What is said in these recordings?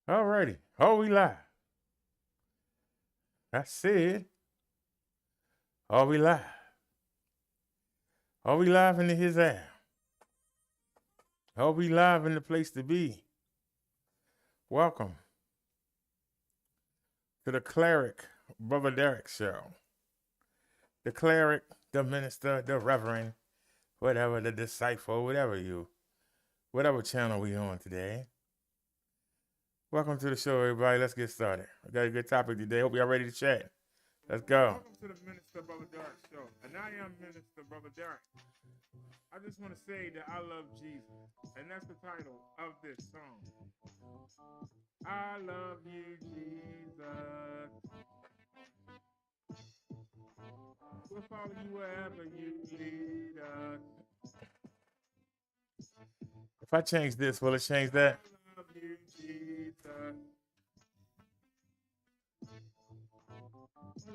Alrighty. Are we live? I said, are we live? Are we live into his air? Are we live in the place to be? Welcome to the Cleric Brother Derek Show. The cleric, the minister, the reverend, whatever, the disciple, whatever channel we on today. Welcome to the show, everybody. Let's get started. I got a good topic today. Hope y'all ready to chat. Let's go. Welcome to the Minister Brother Derek Show. And I am Minister Brother Derek. I just want to say that I love Jesus. And that's the title of this song. I love you, Jesus. We'll follow you wherever you lead us. If I change this, will it change that? I love you, Jesus.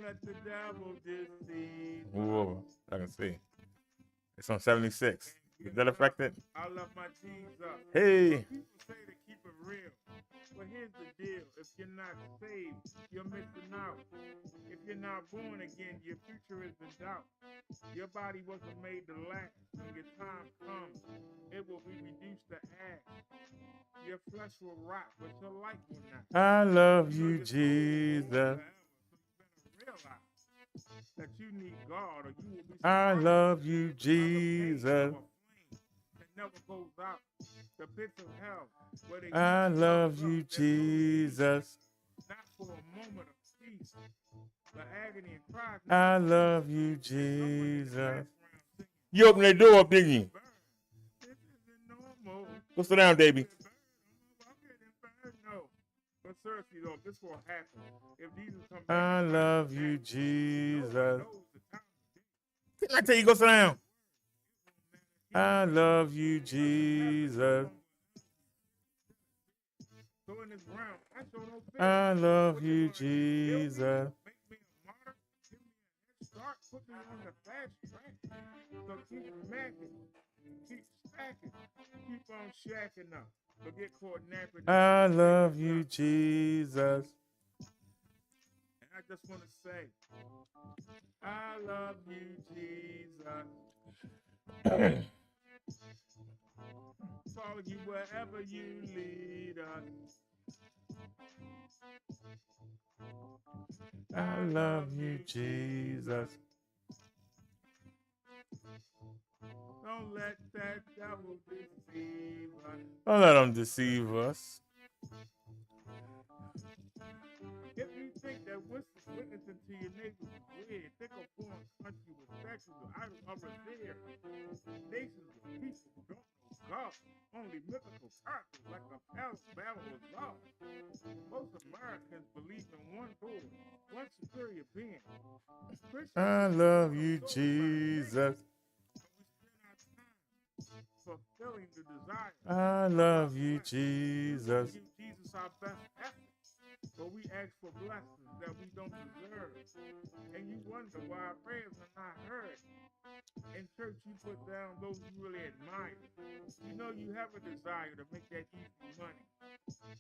Let the devil deceive. Whoa, I can see. It's on 76. Is that affected? I love my Jesus. Hey. People say to keep it real. But here's the deal. If you're not saved, you're missing out. If you're not born again, your future is in doubt. Your body wasn't made to last. When your time comes, it will be reduced to ash. Your flesh will rot, but your light will not. I love you, Jesus. That you need God, or you will be. I love you, Jesus. Never goes out. The pits of hell. I love you, Jesus. Not for a moment of peace. The agony and cry. I love you, Jesus. You open that door up, didn't you? Go sit down, baby. No. But seriously, though, this will happen. If Jesus comes back, I love you, Jesus. Didn't I tell you go sit down? I love you, Jesus. I love you, Jesus. Start putting on the fast track. So keep smacking. Keep stacking. Keep on shacking up. But get caught napping. I love you, Jesus. And I just want to say, I love you, Jesus. Follow you wherever you lead us. I love you, Jesus. Don't let that devil deceive us. Don't let him deceive us. If you think that witnessing to your neighbor is weird, think of foreign country with statues of idols over there. Nations of people who don't know God. Only mythical characters like a Babel was God. Most Americans believe in one Lord, one superior being. I love you, Jesus. Fulfilling the desire. I love you, Jesus. We give Jesus our best effort, but we ask for blessings that we don't deserve. And you wonder why our prayers are not heard. In church, you put down those you really admire. You know you have a desire to make that easy money.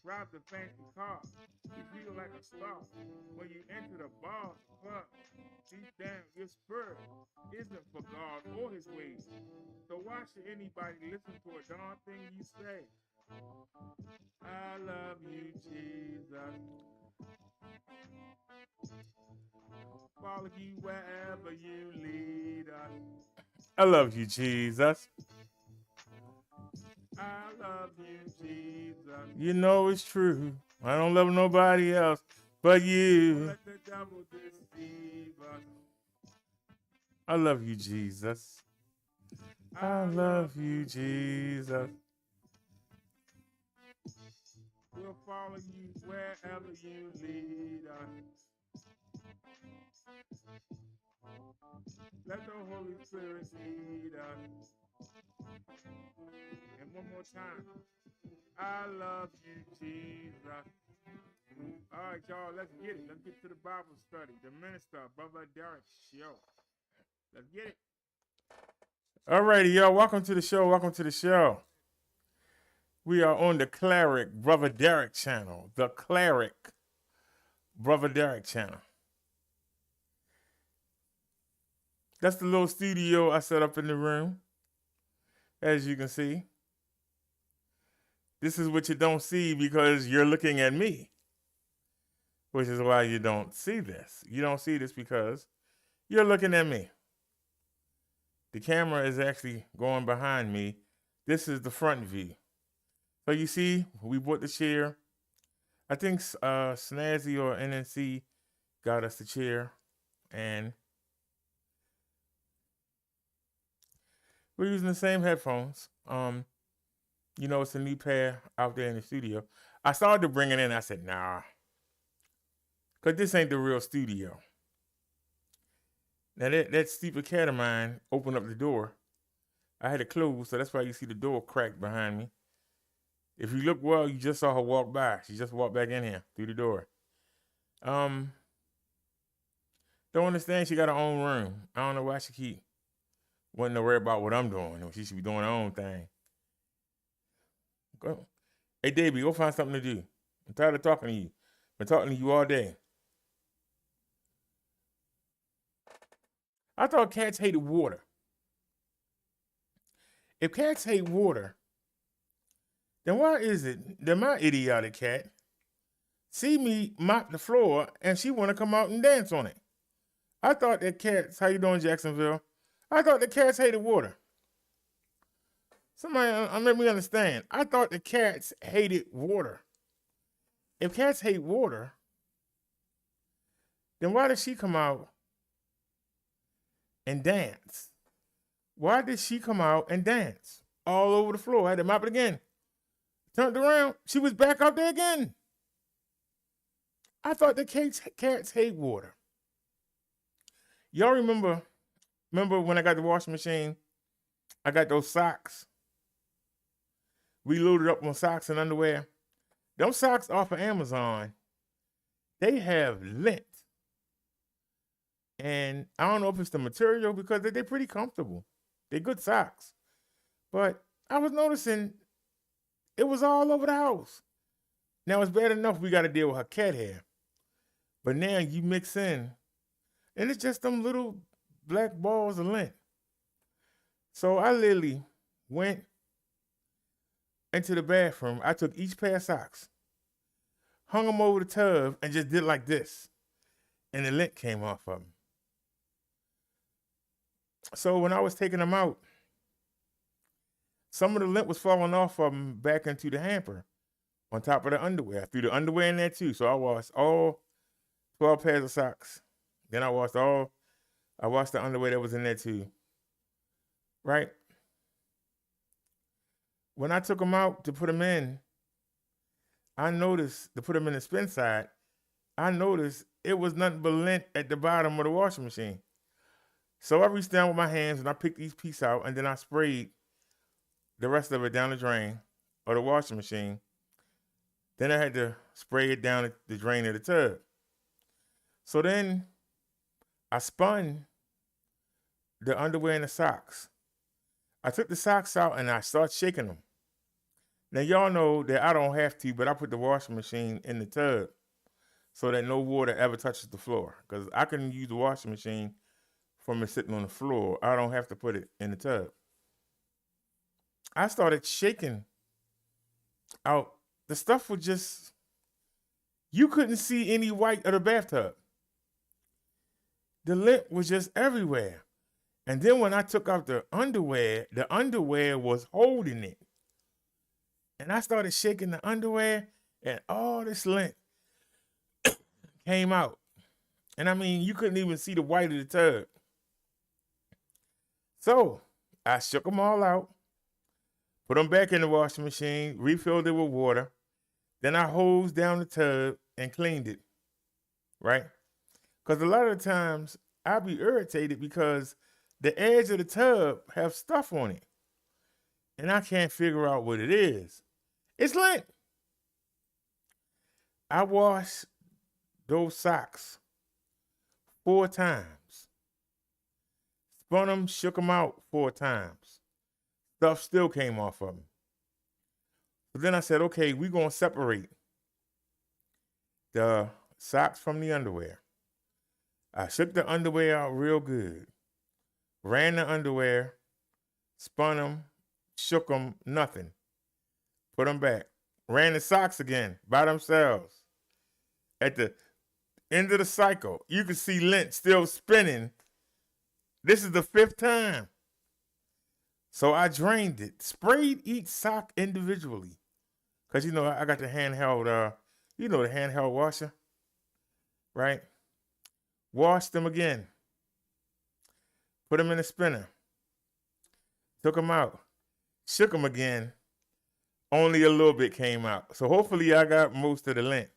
Drive the fancy car. You feel like a star. When you enter the bar or club, deep down, your spirit isn't for God or his ways. So why should anybody listen to a darn thing you say? I love you, Jesus. Follow you wherever you lead us. I love you, Jesus. I love you, Jesus. You know it's true. I don't love nobody else but you. Let the devil deceive us. I love you, Jesus. I love you, Jesus. We'll follow you wherever you lead us. Let the Holy Spirit lead us. And one more time. I love you, Jesus. All right, y'all, let's get it. Let's get to the Bible study. The Minister, Brother Derek Show. Let's get it. All righty, y'all. Welcome to the show. Welcome to the show. We are on the Cleric Brother Derek channel. The Cleric Brother Derek channel. That's the little studio I set up in the room. As you can see. This is what you don't see because you're looking at me. Which is why you don't see this. You don't see this because you're looking at me. The camera is actually going behind me. This is the front view. So you see, we bought the chair. I think Snazzy or NNC got us the chair. And we're using the same headphones. You know, it's a new pair out there in the studio. I started to bring it in. I said, nah. Because this ain't the real studio. Now, that stupid cat of mine opened up the door. I had it closed, so that's why you see the door cracked behind me. If you look well, you just saw her walk by. She just walked back in here through the door. Don't understand she got her own room. I don't know why she keep wanting to worry about what I'm doing. She should be doing her own thing. Go. Hey, Davey, go find something to do. I'm tired of talking to you. Been talking to you all day. I thought cats hated water. If cats hate water, then why is it that my idiotic cat see me mop the floor and she want to come out and dance on it? I thought that cats, how you doing, Jacksonville? I thought the cats hated water. Somebody let me understand. I thought the cats hated water. If cats hate water, then why did she come out and dance? Why did she come out and dance all over the floor? I had to mop it again. Turned around, she was back out there again. I thought the cats hate water. Y'all remember when I got the washing machine, I got those socks. We loaded up on socks and underwear. Those socks off of Amazon, they have lint. And I don't know if it's the material because they're pretty comfortable. They're good socks. But I was noticing it was all over the house. Now, it's bad enough we got to deal with her cat hair. But now you mix in, and it's just them little black balls of lint. So I literally went into the bathroom. I took each pair of socks, hung them over the tub, and just did like this. And the lint came off of them. So when I was taking them out, some of the lint was falling off of them back into the hamper on top of the underwear. I threw the underwear in there too. So I washed all 12 pairs of socks. Then I washed the underwear that was in there too. Right? When I took them out to put them in, I noticed, to put them in the spin side, I noticed it was nothing but lint at the bottom of the washing machine. So I reached down with my hands and I picked each piece out and then I sprayed the rest of it down the drain of the washing machine. Then I had to spray it down the drain of the tub. So then I spun the underwear and the socks. I took the socks out and I started shaking them. Now y'all know that I don't have to, but I put the washing machine in the tub so that no water ever touches the floor. Because I can use the washing machine from it sitting on the floor. I don't have to put it in the tub. I started shaking out. The stuff was just, you couldn't see any white of the bathtub. The lint was just everywhere. And then when I took out the underwear was holding it. And I started shaking the underwear and all this lint came out. And I mean, you couldn't even see the white of the tub. So I shook them all out, put them back in the washing machine, refilled it with water. Then I hosed down the tub and cleaned it, right? Because a lot of the times I be irritated because the edge of the tub have stuff on it. And I can't figure out what it is. It's lint. I washed those socks 4 times. Spun them, shook them out 4 times. Stuff still came off of them. But then I said, okay, we're going to separate the socks from the underwear. I shook the underwear out real good. Ran the underwear, spun them, shook them, nothing. Put them back. Ran the socks again by themselves. At the end of the cycle, you can see lint still spinning. This is the 5th time. So I drained it, sprayed each sock individually. Because, I got the handheld, the handheld washer, right? Washed them again. Put them in the spinner. Took them out. Shook them again. Only a little bit came out. So hopefully I got most of the lint.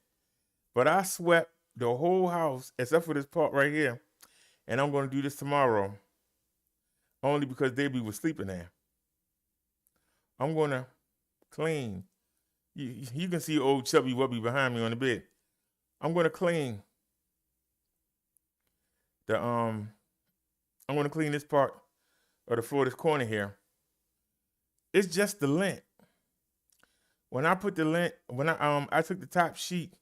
But I swept the whole house except for this part right here. And I'm going to do this tomorrow. Only because Davey was sleeping there. I'm going to clean. You can see old Chubby Wubby behind me on the bed. I'm going to clean I'm going to clean this part of the floor, this corner here. It's just the lint. When I put the lint, I took the top sheet,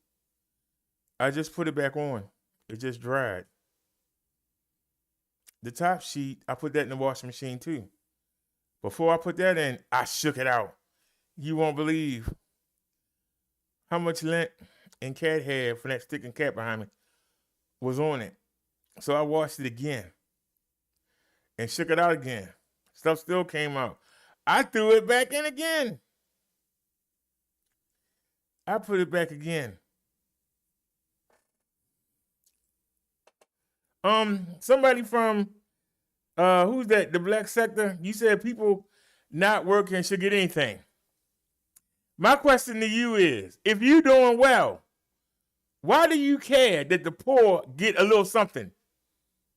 I just put it back on. It just dried. The top sheet, I put that in the washing machine too. Before I put that in, I shook it out. You won't believe how much lint and cat hair from that sticking cat behind me was on it. So I washed it again and shook it out again. Stuff still came out. I threw it back in again. I put it back again. Somebody from, who's that? The Black Sector? You said people not working should get anything. My question to you is, if you're doing well, why do you care that the poor get a little something?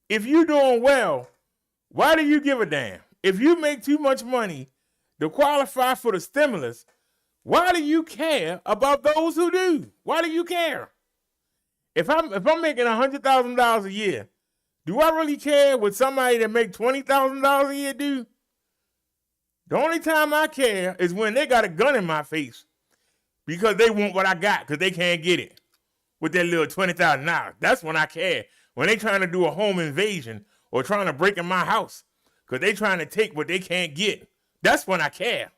If you're doing well, why do you give a damn? If you make too much money to qualify for the stimulus, why do you care about those who do? Why do you care? If I'm making $100,000 a year, do I really care what somebody that make $20,000 a year do? The only time I care is when they got a gun in my face because they want what I got because they can't get it with their little $20,000. That's when I care. When they trying to do a home invasion or trying to break in my house because they trying to take what they can't get. That's when I care.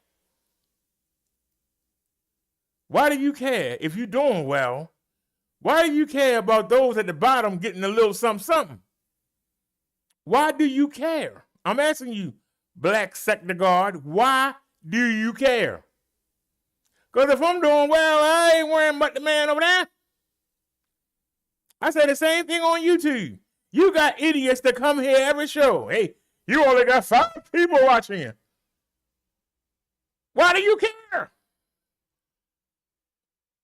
Why do you care if you're doing well? Why do you care about those at the bottom getting a little something? Why do you care? I'm asking you, Black Sector Guard, why do you care? Because if I'm doing well, I ain't worrying about the man over there. I say the same thing on YouTube. You got idiots that come here every show. Hey, you only got 5 people watching you. Why do you care?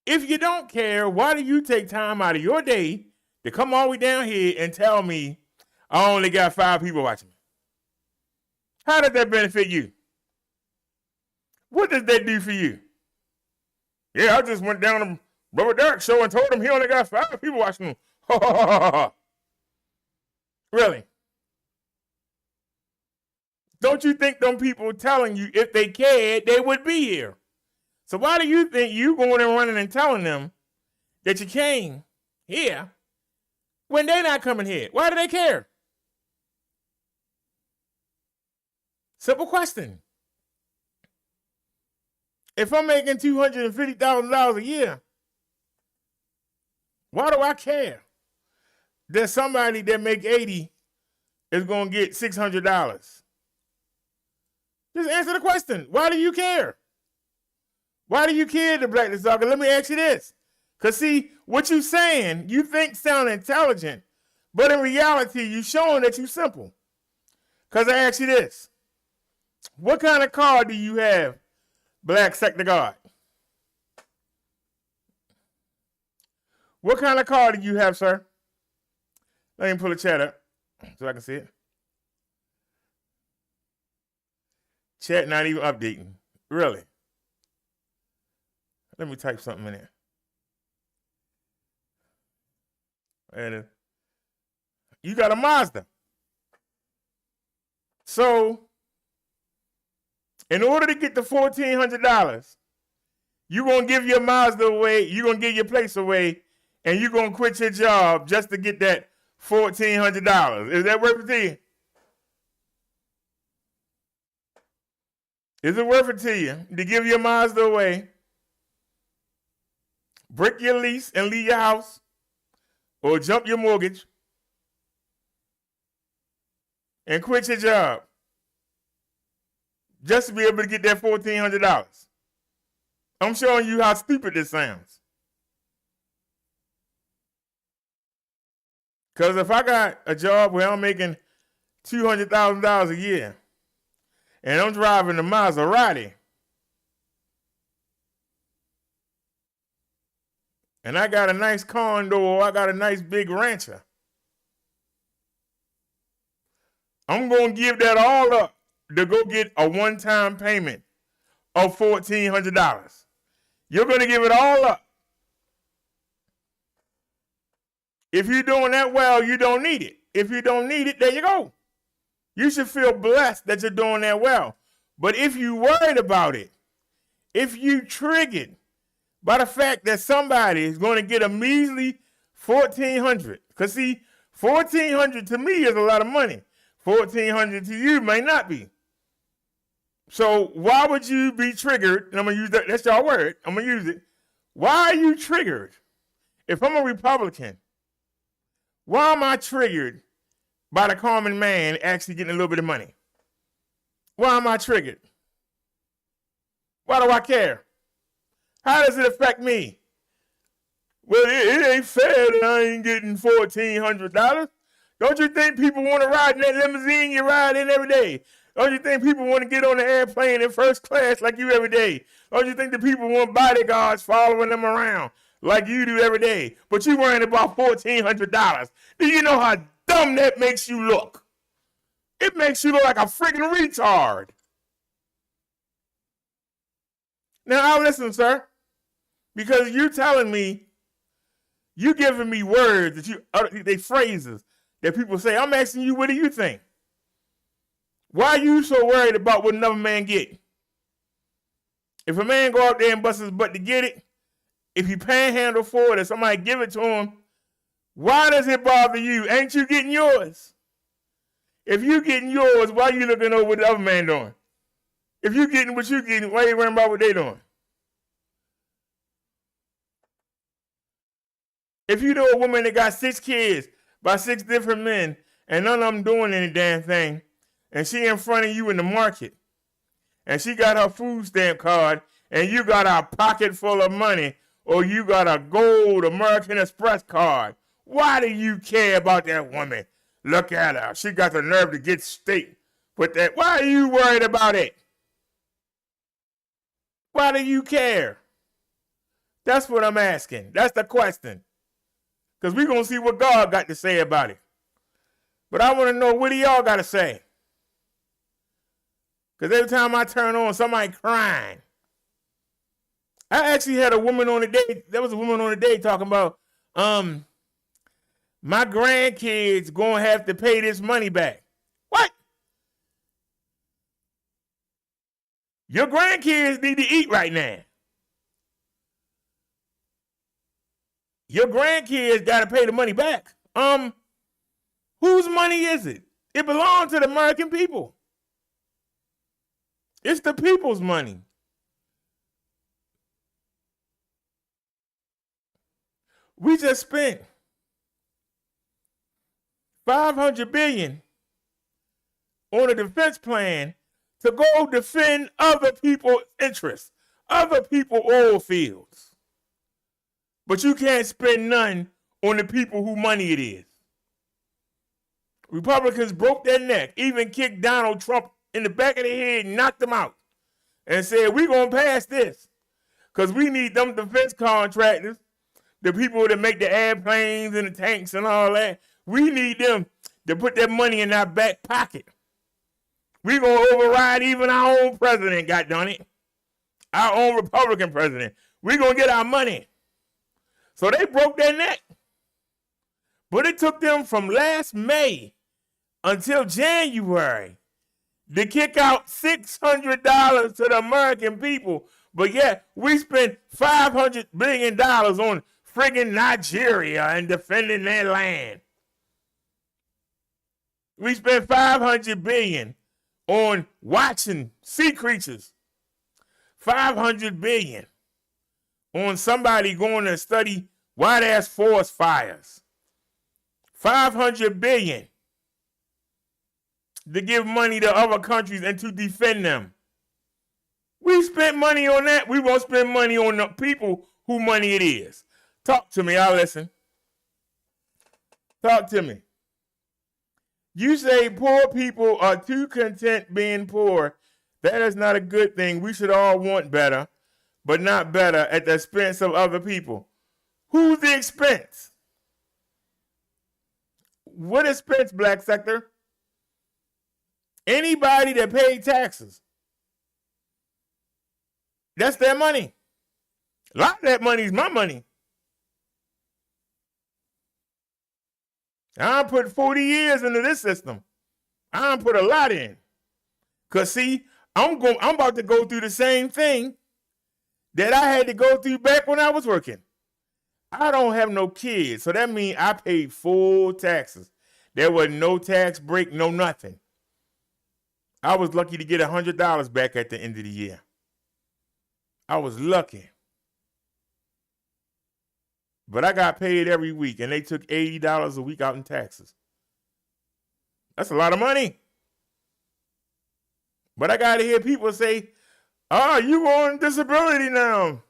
If you don't care, why do you take time out of your day to come all the way down here and tell me I only got 5 people watching me? How does that benefit you? What does that do for you? Yeah, I just went down to Brother Derek's show and told him he only got 5 people watching him. Really? Don't you think them people telling you if they cared, they would be here? So why do you think you going and running and telling them that you came here when they're not coming here? Why do they care? Simple question. If I'm making $250,000 a year, why do I care that somebody that make 80 is going to get $600? Just answer the question. Why do you care? Why do you care, the Black Stalker? Let me ask you this. Because, see, what you saying, you think sound intelligent, but in reality, you showing that you simple. Because I ask you this. What kind of car do you have, Black Sector Guard? What kind of car do you have, sir? Let me pull the chat up so I can see it. Chat not even updating. Really? Let me type something in there. And you got a Mazda. So, in order to get the $1,400, You're going to give your Mazda away, you're going to give your place away, and you're going to quit your job just to get that $1,400. Is that worth it to you? Is it worth it to you to give your Mazda away, break your lease and leave your house, or jump your mortgage, and quit your job just to be able to get that $1,400? I'm showing you how stupid this sounds. Because if I got a job where I'm making $200,000 a year and I'm driving a Maserati and I got a nice condo or I got a nice big rancher, I'm going to give that all up to go get a one-time payment of $1,400. You're going to give it all up. If you're doing that well, you don't need it. If you don't need it, there you go. You should feel blessed that you're doing that well. But if you worried about it, if you triggered by the fact that somebody is going to get a measly $1,400, because see, $1,400 to me is a lot of money. $1,400 to you may not be. So why would you be triggered? And I'm going to use that. That's your word. I'm going to use it. Why are you triggered? If I'm a Republican, why am I triggered by the common man actually getting a little bit of money? Why am I triggered? Why do I care? How does it affect me? Well, it ain't fair that I ain't getting $1,400. Don't you think people want to ride in that limousine you ride in every day? Don't you think people want to get on the airplane in first class like you every day? Don't you think the people want bodyguards following them around like you do every day? But you worrying about $1,400. Do you know how dumb that makes you look? It makes you look like a freaking retard. Now, listen, sir, because you're telling me, you're giving me words that they phrases that people say. I'm asking you, what do you think? Why are you so worried about what another man get? If a man go out there and bust his butt to get it, if he panhandle for it or somebody give it to him, why does it bother you? Ain't you getting yours? If you getting yours, why are you looking over what the other man doing? If you getting what you getting, why are you worrying about what they doing? If you know a woman that got 6 kids by 6 different men and none of them doing any damn thing, and she in front of you in the market, and she got her food stamp card, and you got a pocket full of money, or you got a gold American Express card, why do you care about that woman? Look at her. She got the nerve to get steak with that. Why are you worried about it? Why do you care? That's what I'm asking. That's the question. Because we're going to see what God got to say about it. But I want to know, what do y'all got to say? Because every time I turn on, somebody crying. I actually had a woman on the day. There was a woman on the day talking about, my grandkids going to have to pay this money back. What? Your grandkids need to eat right now. Your grandkids got to pay the money back. Whose money is it? It belongs to the American people. It's the people's money. We just spent $500 billion on a defense plan to go defend other people's interests, other people's oil fields. But you can't spend none on the people whose money it is. Republicans broke their neck, even kicked Donald Trump in the back of the head and knocked him out, and said, we're going to pass this because we need them defense contractors, the people that make the airplanes and the tanks and all that. We need them to put that money in our back pocket. We're going to override even our own president got done it. Our own Republican president. We're going to get our money. So they broke their neck. But it took them from last May until January to kick out $600 to the American people But yeah, we spent $500 billion on friggin' Nigeria and defending their land. We spent $500 billion on watching sea creatures. $500 billion on somebody going to study white-ass forest fires. $500 billion to give money to other countries and to defend them. We spent money on that. We won't spend money on the people who money it is. Talk to me. I'll listen. Talk to me. You say poor people are too content being poor. That is not a good thing. We should all want better, but not better at the expense of other people. Who's the expense? What expense, black sector? Anybody that paid taxes. That's their money. A lot of that money is my money. I put 40 years into this system. I put a lot in. Cause see, I'm about to go through the same thing that I had to go through back when I was working. I don't have no kids, so that means I paid full taxes. There was no tax break, no nothing. I was lucky to get $100 back at the end of the year. I was lucky. But I got paid every week, and they took $80 a week out in taxes. That's a lot of money. But I got to hear people say, oh, you on disability now.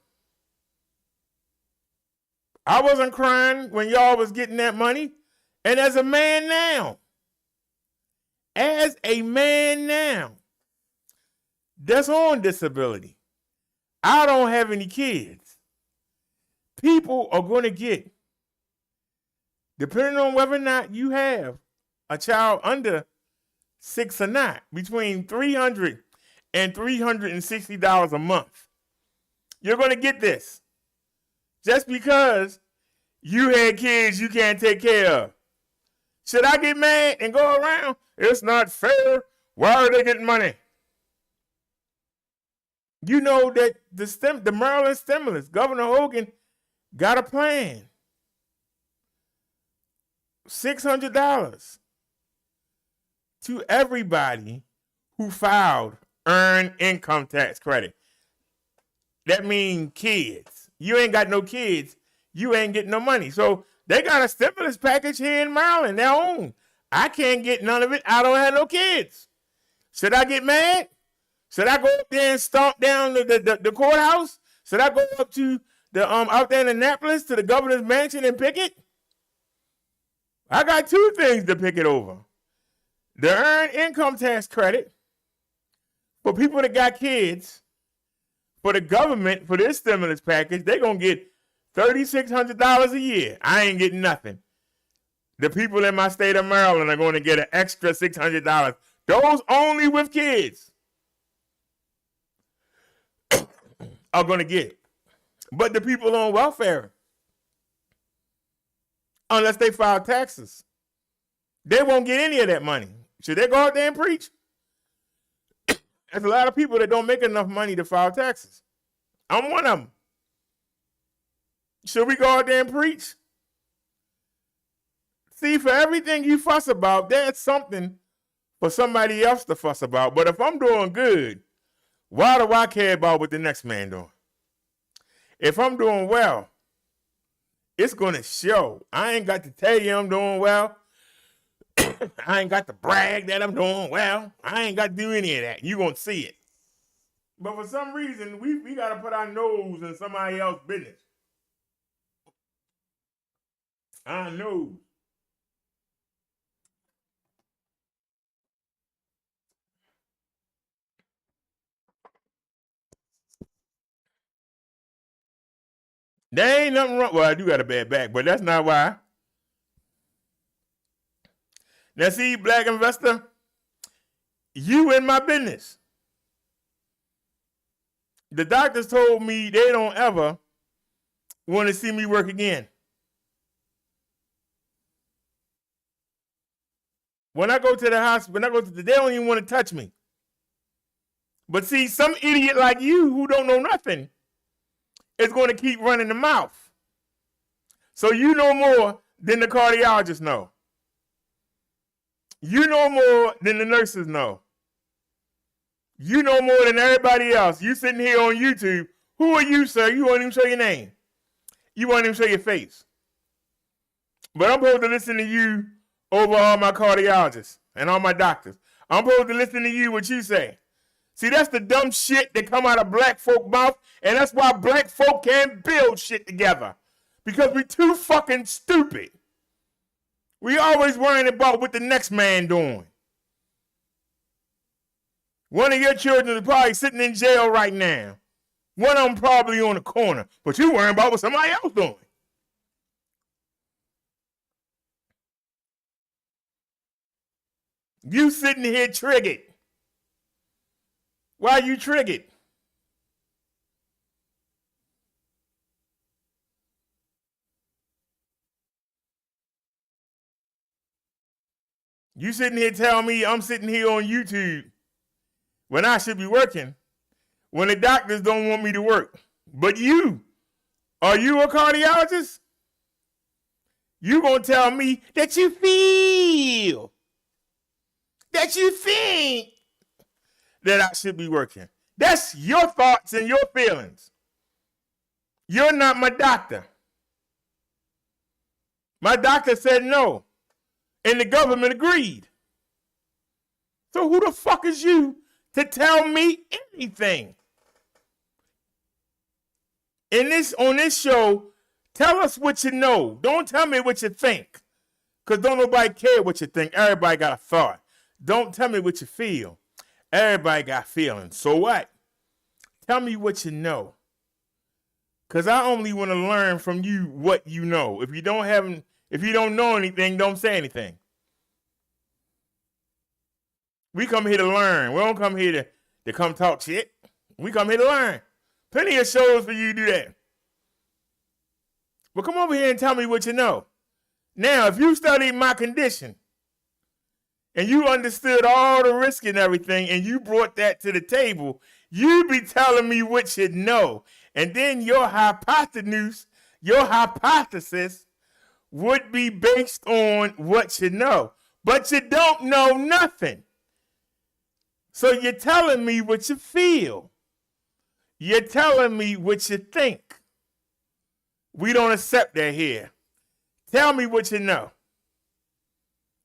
I wasn't crying when y'all was getting that money. And as a man now, that's on disability. I don't have any kids. People are going to get, depending on whether or not you have a child under 6 or not, between $300 and $360 a month. You're going to get this. Just because you had kids you can't take care of. Should I get mad and go around? It's not fair. Why are they getting money? You know that the Maryland stimulus, Governor Hogan got a plan. $600 to everybody who filed earned income tax credit. That means kids. You ain't got no kids, you ain't getting no money. So they got a stimulus package here in Maryland, their own. I can't get none of it. I don't have no kids. Should I get mad? Should I go up there and stomp down the courthouse? Should I go up to the out there in Annapolis to the governor's mansion and picket? I got two things to picket over. The earned income tax credit for people that got kids. For the government, for this stimulus package, they're going to get $3,600 a year. I ain't getting nothing. The people in my state of Maryland are going to get an extra $600. Those only with kids are going to get it. But the people on welfare, unless they file taxes, they won't get any of that money. Should they go out there and preach? There's a lot of people that don't make enough money to file taxes. I'm one of them. Should we go out there and preach? See, for everything you fuss about, there's something for somebody else to fuss about. But if I'm doing good, why do I care about what the next man doing? If I'm doing well, it's going to show. I ain't got to tell you I'm doing well. I ain't got to brag that I'm doing well. I ain't got to do any of that. You're going to see it. But for some reason, we got to put our nose in somebody else's business. Our nose. There ain't nothing wrong. Well, I do got a bad back, but that's not why. Now, see, black investor, you in my business. The doctors told me they don't ever want to see me work again. When I go to the hospital, they don't even want to touch me. But see, some idiot like you who don't know nothing is going to keep running the mouth. So you know more than the cardiologists know. You know more than the nurses know. You know more than everybody else. You sitting here on YouTube. Who are you, sir? You won't even show your name. You won't even show your face. But I'm supposed to listen to you over all my cardiologists and all my doctors. I'm supposed to listen to you what you say. See, that's the dumb shit that come out of black folk mouth, and that's why black folk can't build shit together. Because we too fucking stupid. We always worrying about what the next man doing. One of your children is probably sitting in jail right now. One of them probably on the corner. But you worrying about what somebody else doing. You sitting here triggered. Why are you triggered? You sitting here telling me I'm sitting here on YouTube when I should be working, when the doctors don't want me to work. But you, are you a cardiologist? You gonna tell me that you feel, that you think that I should be working. That's your thoughts and your feelings. You're not my doctor. My doctor said no, and the government agreed. So who the fuck is you to tell me anything? On this show, tell us what you know. Don't tell me what you think. Because don't nobody care what you think. Everybody got a thought. Don't tell me what you feel. Everybody got feelings. So what? Tell me what you know. Because I only want to learn from you what you know. If you don't know anything, don't say anything. We come here to learn. We don't come here to come talk shit. We come here to learn. Plenty of shows for you to do that. But come over here and tell me what you know. Now, if you studied my condition and you understood all the risk and everything and you brought that to the table, you'd be telling me what you know. And then your hypothesis would be based on what you know. But you don't know nothing. So you're telling me what you feel. You're telling me what you think. We don't accept that here. Tell me what you know.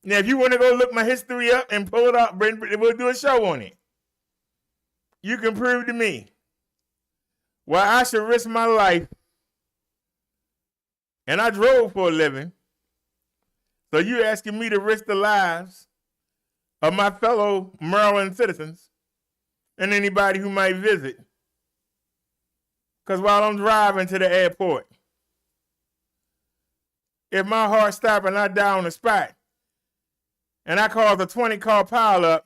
Now, if you want to go look my history up and pull it up, we'll do a show on it. You can prove to me why I should risk my life. And I drove for a living. So you're asking me to risk the lives of my fellow Maryland citizens and anybody who might visit. Because while I'm driving to the airport, if my heart stops and I die on the spot, and I cause a 20-car pileup,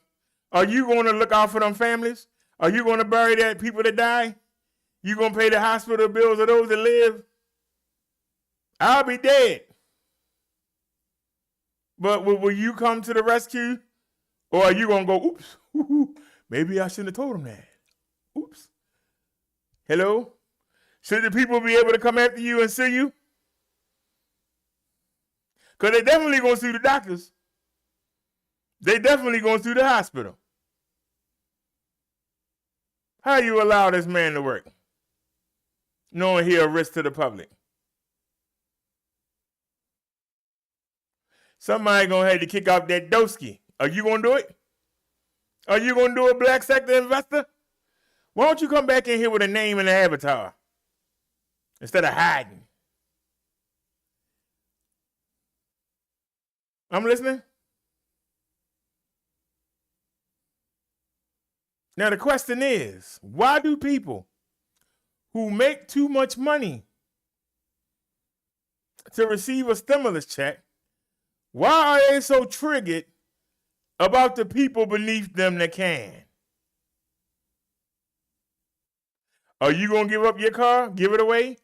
are you going to look out for them families? Are you going to bury that people that die? You going to pay the hospital bills of those that live? I'll be dead. But will you come to the rescue? Or are you going to go, oops, maybe I shouldn't have told him that. Oops. Hello? Should the people be able to come after you and sue you? Because they definitely going to sue the doctors. They definitely going to sue the hospital. How you allow this man to work, knowing he a risk to the public? Somebody going to have to kick out that Doski. Are you going to do it? Are you going to do a black sector investor? Why don't you come back in here with a name and an avatar instead of hiding? I'm listening. Now the question is, why do people who make too much money to receive a stimulus check, why are they so triggered about the people beneath them that can? Are you going to give up your car, give it away?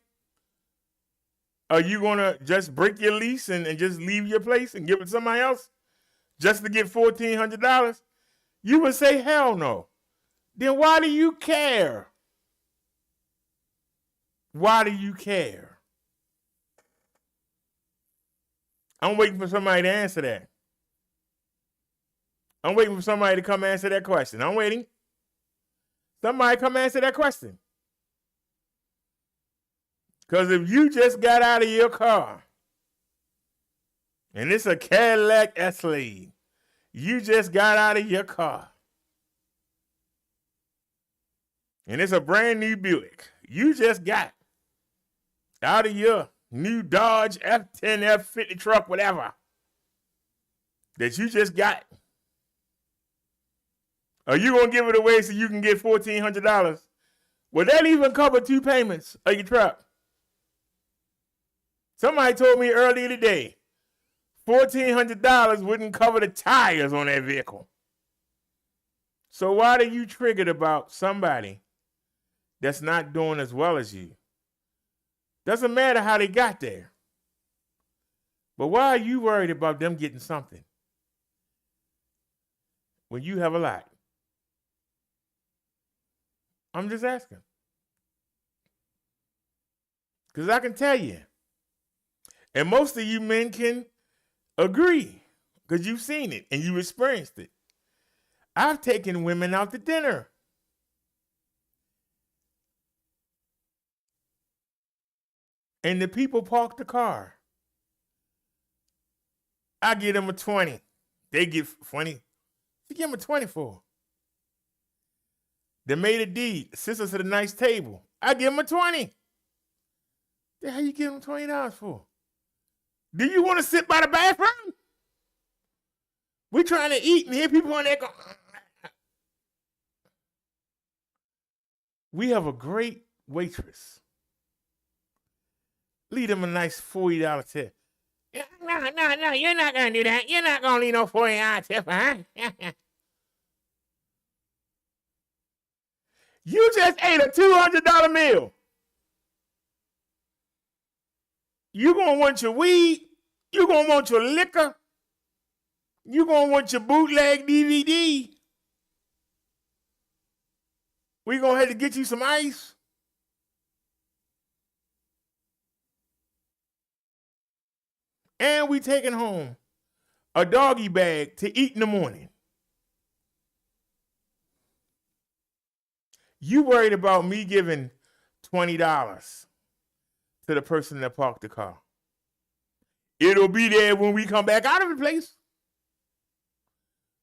Are you going to just break your lease and just leave your place and give it to somebody else just to get $1,400? You would say, hell no. then why do you care? Why do you care? I'm waiting for somebody to answer that. I'm waiting for somebody to come answer that question. I'm waiting. Somebody come answer that question. Because if you just got out of your car, and it's a Cadillac Escalade, you just got out of your car, and it's a brand new Buick, you just got out of your new Dodge F10, F50 truck, whatever, that you just got. Are you going to give it away so you can get $1,400? Will that even cover 2 payments of your truck? Somebody told me earlier today, $1,400 wouldn't cover the tires on that vehicle. So why are you triggered about somebody that's not doing as well as you? Doesn't matter how they got there. But why are you worried about them getting something when you have a lot? I'm just asking. Because I can tell you, and most of you men can agree, because you've seen it and you experienced it. I've taken women out to dinner. And the people park the car. I give them a 20. They get 20. You give them a 20 for. They made a deed. Sits us at a nice table. I give them a 20. The hell you give them $20 for? Do you want to sit by the bathroom? We're trying to eat and hear people on there go. We have a great waitress. Leave them a nice $40 tip. No, you're not going to do that. You're not going to leave no $40 tip, huh? You just ate a $200 meal. You're going to want your weed. You're going to want your liquor. You're going to want your bootleg DVD. We're going to have to get you some ice. And we taking home a doggy bag to eat in the morning. You worried about me giving $20 to the person that parked the car. It'll be there when we come back out of the place.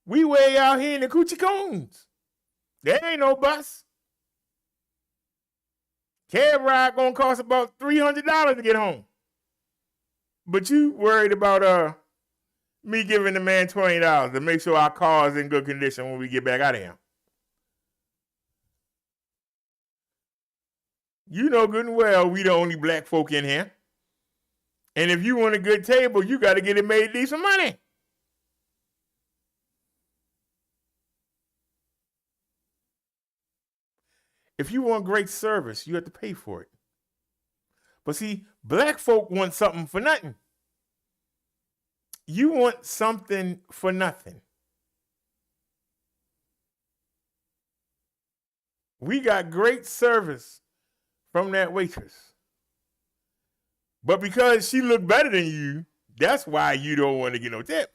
We way out here in the Coochie Coons. There ain't no bus. Cab ride gonna cost about $300 to get home. But you worried about me giving the man $20 to make sure our car is in good condition when we get back out of here. You know good and well we the only black folk in here. And if you want a good table, you got to get it made decent money. If you want great service, you have to pay for it. But see, black folk want something for nothing. You want something for nothing. We got great service from that waitress. But because she looked better than you, that's why you don't want to get no tip.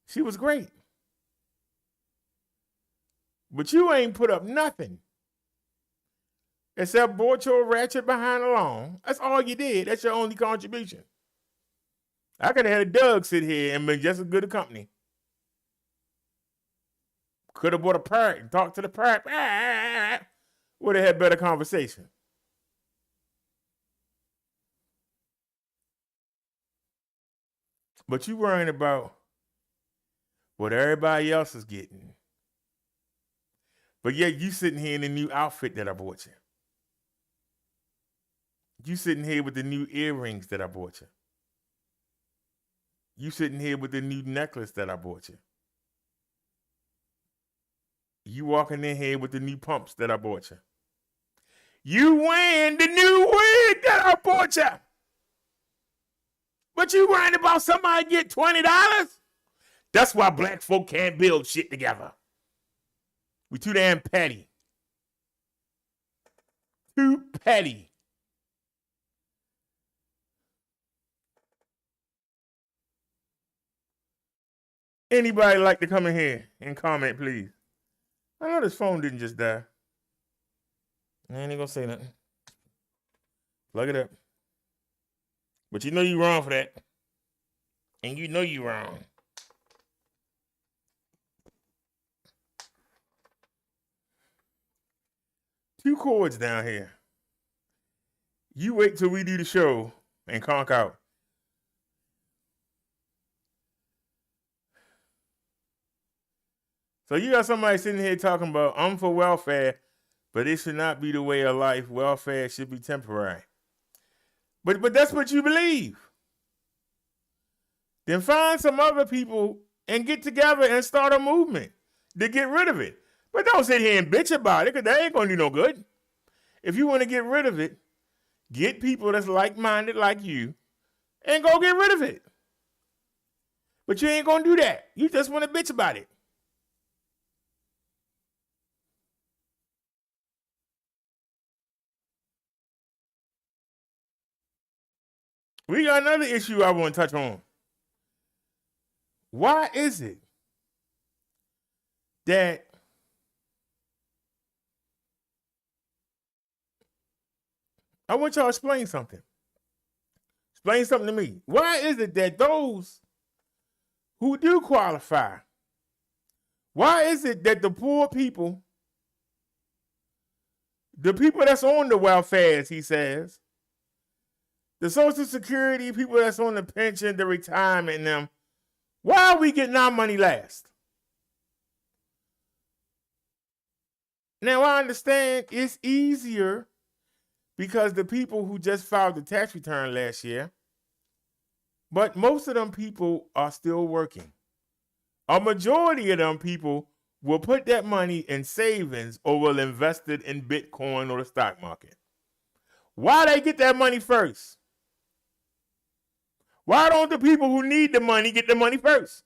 She was great. But you ain't put up nothing. Except bought your ratchet behind the lawn. That's all you did. That's your only contribution. I could have had Doug sit here and been just as good a company. Could have bought a parrot and talked to the parrot. Would have had better conversation. But you worrying about what everybody else is getting. But yet you sitting here in the new outfit that I bought you. You sitting here with the new earrings that I bought you. You sitting here with the new necklace that I bought you. You walking in here with the new pumps that I bought you. You wearing the new wig that I bought you. But you worrying about somebody get $20? That's why black folk can't build shit together. We too damn petty. Too petty. Anybody like to come in here and comment, please? I know this phone didn't just die. I ain't gonna say nothing. Plug it up. But you know you wrong for that. And you know you wrong. Two chords down here. You wait till we do the show and conk out. So you got somebody sitting here talking about, I'm for welfare, but it should not be the way of life. Welfare should be temporary. But that's what you believe. Then find some other people and get together and start a movement to get rid of it. But don't sit here and bitch about it, because that ain't going to do no good. If you want to get rid of it, get people that's like-minded like you and go get rid of it. But you ain't going to do that. You just want to bitch about it. We got another issue I want to touch on. Why is it that I want y'all to explain something. Explain something to me. Why is it that those who do qualify, why is it that the poor people, the people that's on the welfare, as he says, the Social Security, people that's on the pension, the retirement, and them, why are we getting our money last? Now, I understand it's easier because the people who just filed the tax return last year, but most of them people are still working. A majority of them people will put that money in savings or will invest it in Bitcoin or the stock market. Why they get that money first? Why don't the people who need the money get the money first?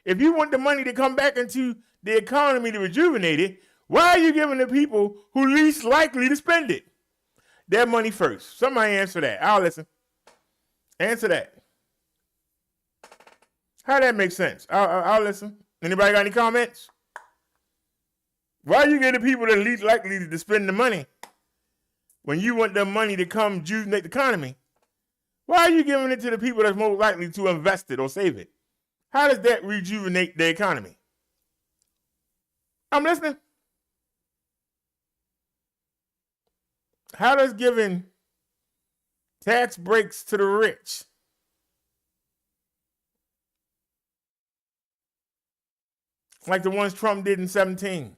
If you want the money to come back into the economy to rejuvenate it, why are you giving the people who least likely to spend it their money first? Somebody answer that. I'll listen. Answer that. How that make sense? I'll listen. Anybody got any comments? Why you give the people that least likely to spend the money when you want the money to come rejuvenate the economy? Why are you giving it to the people that's most likely to invest it or save it? How does that rejuvenate the economy? I'm listening. How does giving tax breaks to the rich like the ones Trump did in 2017,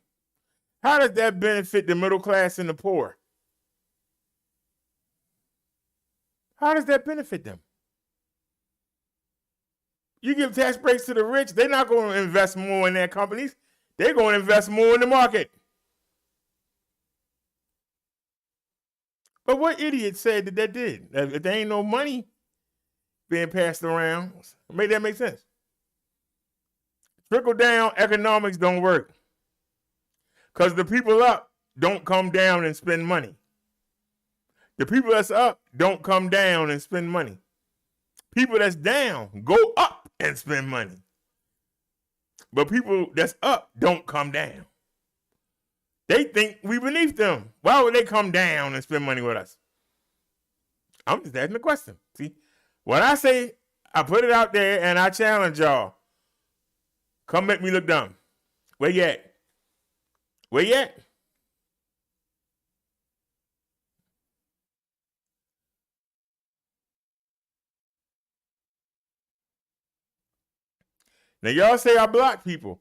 how does that benefit the middle class and the poor? How does that benefit them? You give tax breaks to the rich, they're not going to invest more in their companies. They're going to invest more in the market. But what idiot said that did? If there ain't no money being passed around, make that make sense? Trickle-down economics don't work. Because the people up don't come down and spend money. The people that's up don't come down and spend money. People that's down go up and spend money. But people that's up don't come down. They think we beneath them. Why would they come down and spend money with us? I'm just asking the question. See, when I say, I put it out there and I challenge y'all. Come make me look dumb. Where you at? Where you at? Now, y'all say I block people.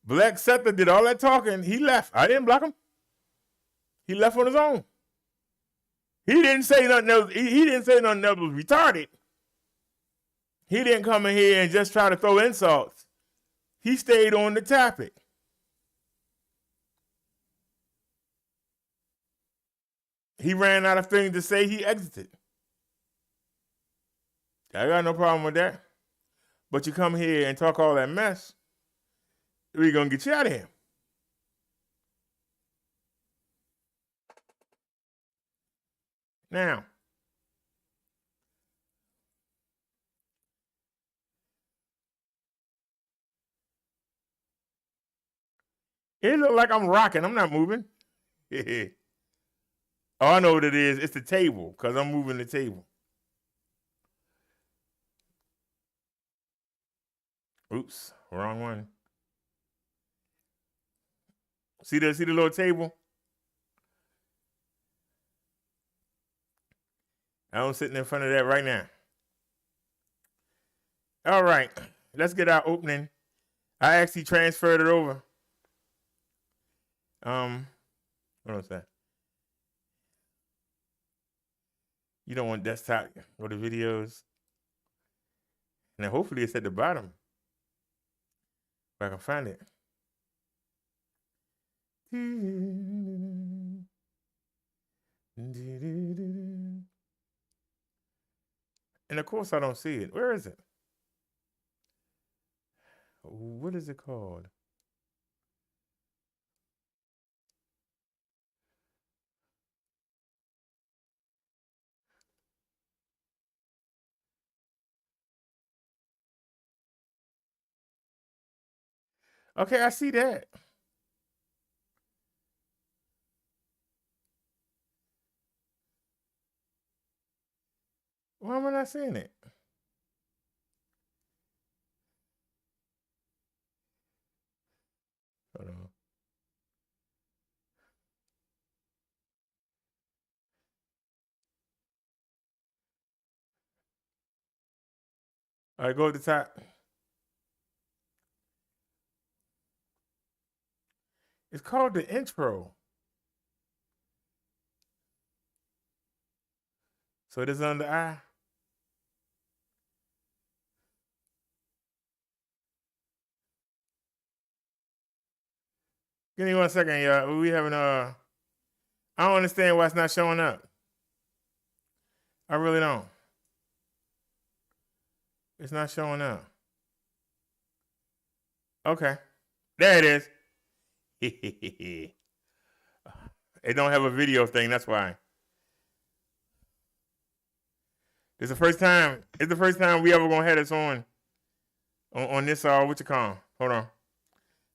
Black Sethter did all that talking. He left. I didn't block him. He left on his own. He didn't say nothing else. He didn't say nothing else was retarded. He didn't come in here and just try to throw insults. He stayed on the topic. He ran out of things to say. He exited. I got no problem with that. But you come here and talk all that mess, we're going to get you out of here. Now, it look like I'm rocking. I'm not moving. Oh, I know what it is. It's the table because I'm moving the table. Oops, wrong one. See the little table? I'm sitting in front of that right now. All right, let's get our opening. I actually transferred it over. What was that? You don't want desktop. Go to videos. Now, hopefully, it's at the bottom. If I can find it. And of course, I don't see it. Where is it? What is it called? Okay, I see that. Why am I not seeing it? Hold on. All right, go at the top. It's called the intro. So it is under I. Give me 1 second, y'all. We having I don't understand why it's not showing up. I really don't. It's not showing up. Okay. There it is. It don't have a video thing, that's why. It's the first time we ever gonna have this on this what you call 'em? Hold on.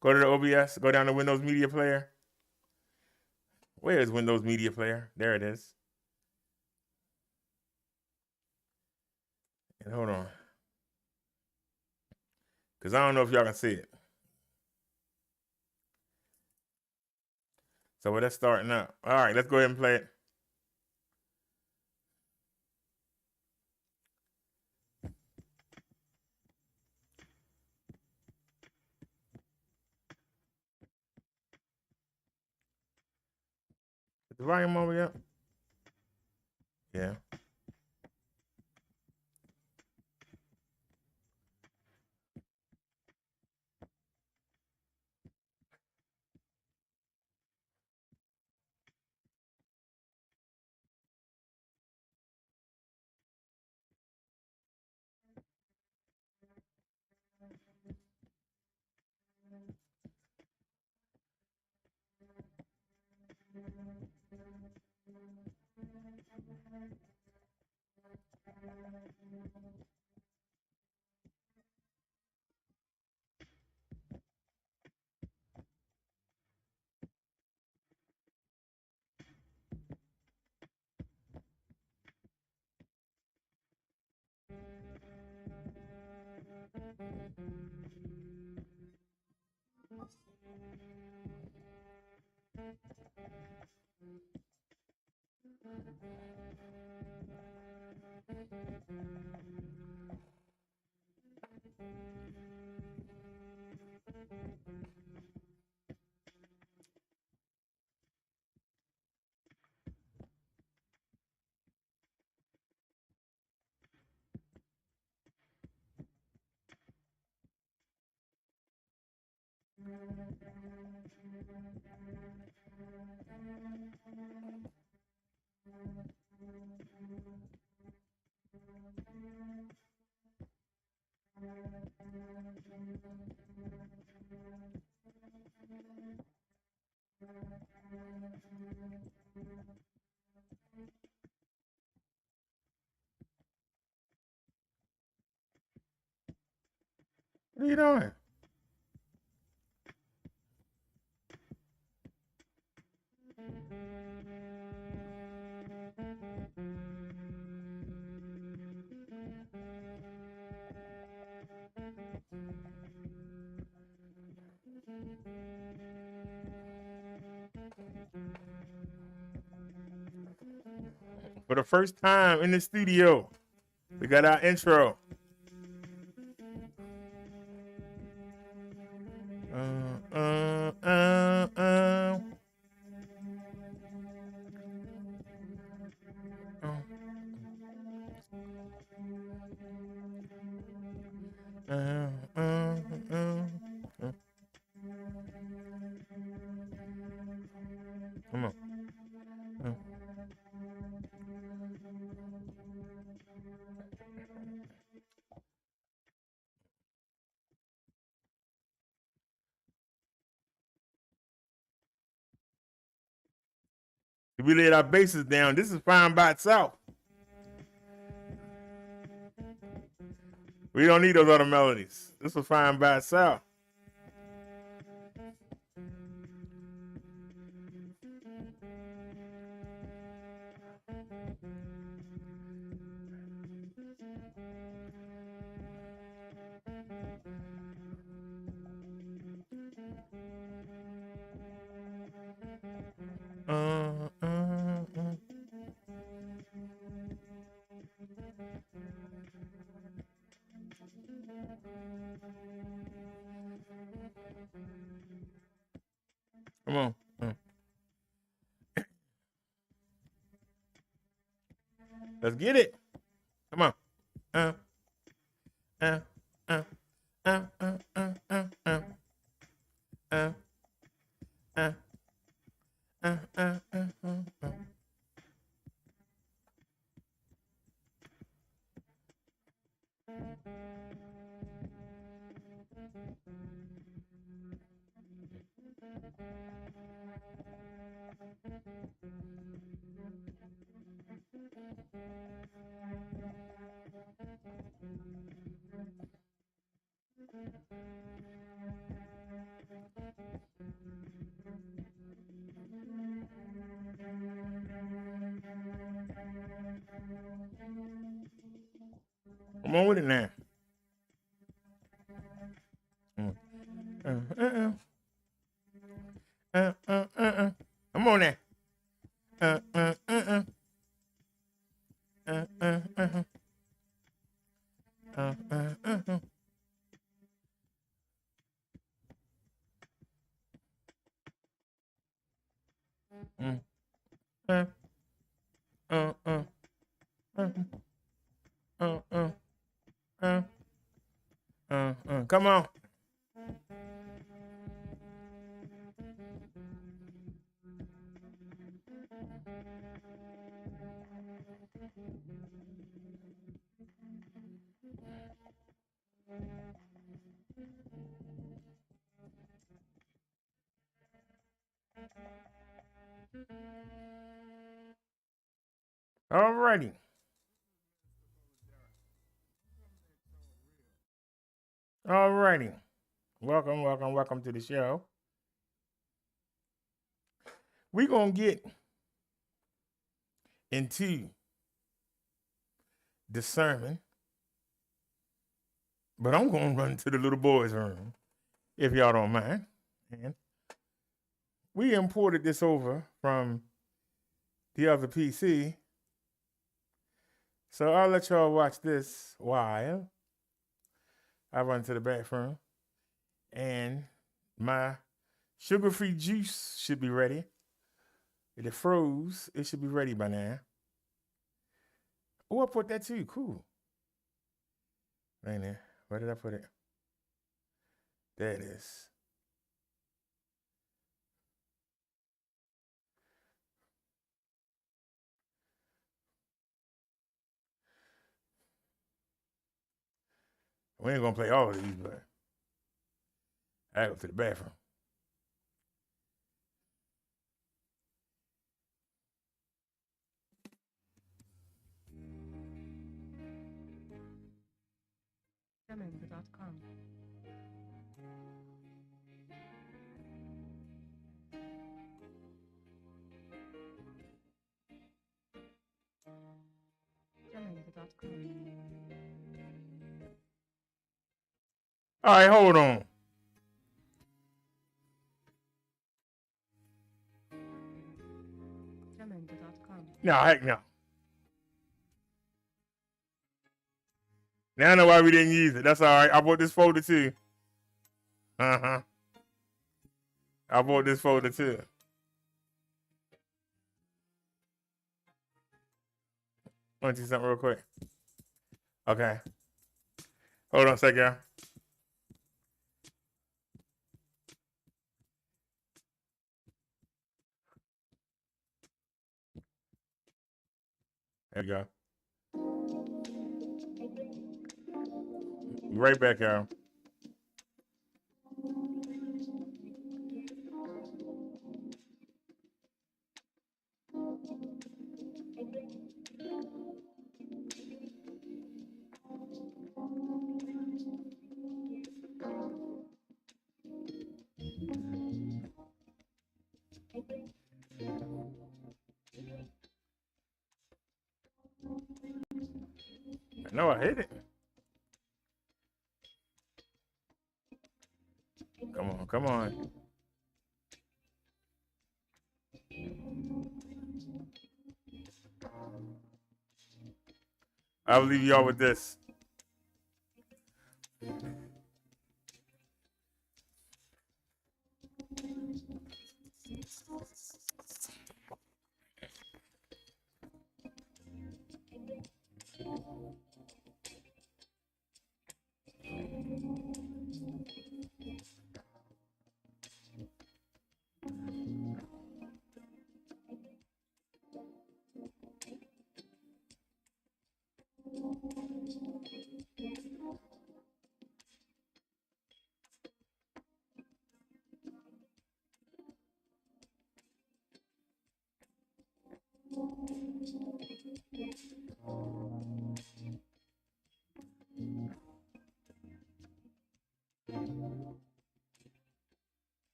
Go to the OBS, go down to Windows Media Player. Where is Windows Media Player? There it is. And hold on. Because I don't know if y'all can see it. So that's starting up. All right, let's go ahead and play it. Is the volume over yet? Yeah. What are you doing? For the first time in the studio, we got our intro. Come on. We laid our bases down. This is fine by itself. We don't need those other melodies. This was fine by itself. Come on. Let's get it. Come on. Come on with it now. Come on now. Come on. All righty. All righty. Welcome to the show. We're going to get into the sermon, but I'm going to run to the little boys' room, if y'all don't mind. And we imported this over from the other PC, so I'll let y'all watch this while I run to the bathroom. And my sugar-free juice should be ready. If it froze, it should be ready by now. Oh, I put that too. Cool. Right there. Where did I put it? There it is. We ain't gonna play all of these, but I go to the bathroom. Remember.com. All right, hold on. No, heck no. Now I know why we didn't use it. That's all right. I bought this folder too. I bought this folder too. Want to do something real quick? Okay. Hold on a second, y'all. There you go. Be right back, y'all. No, I hit it. Come on, come on. I'll leave y'all with this.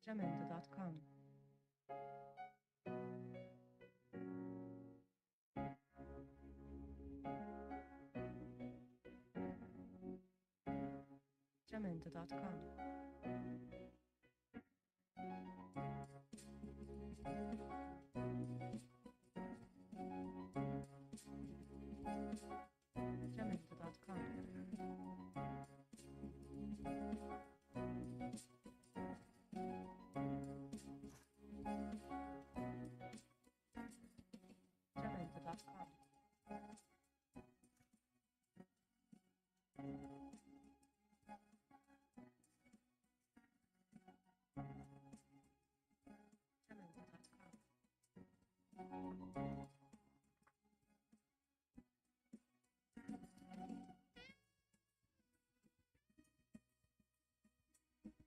Jamendo.com. Jamendo.com. Jamendo.com. Jamendo.com.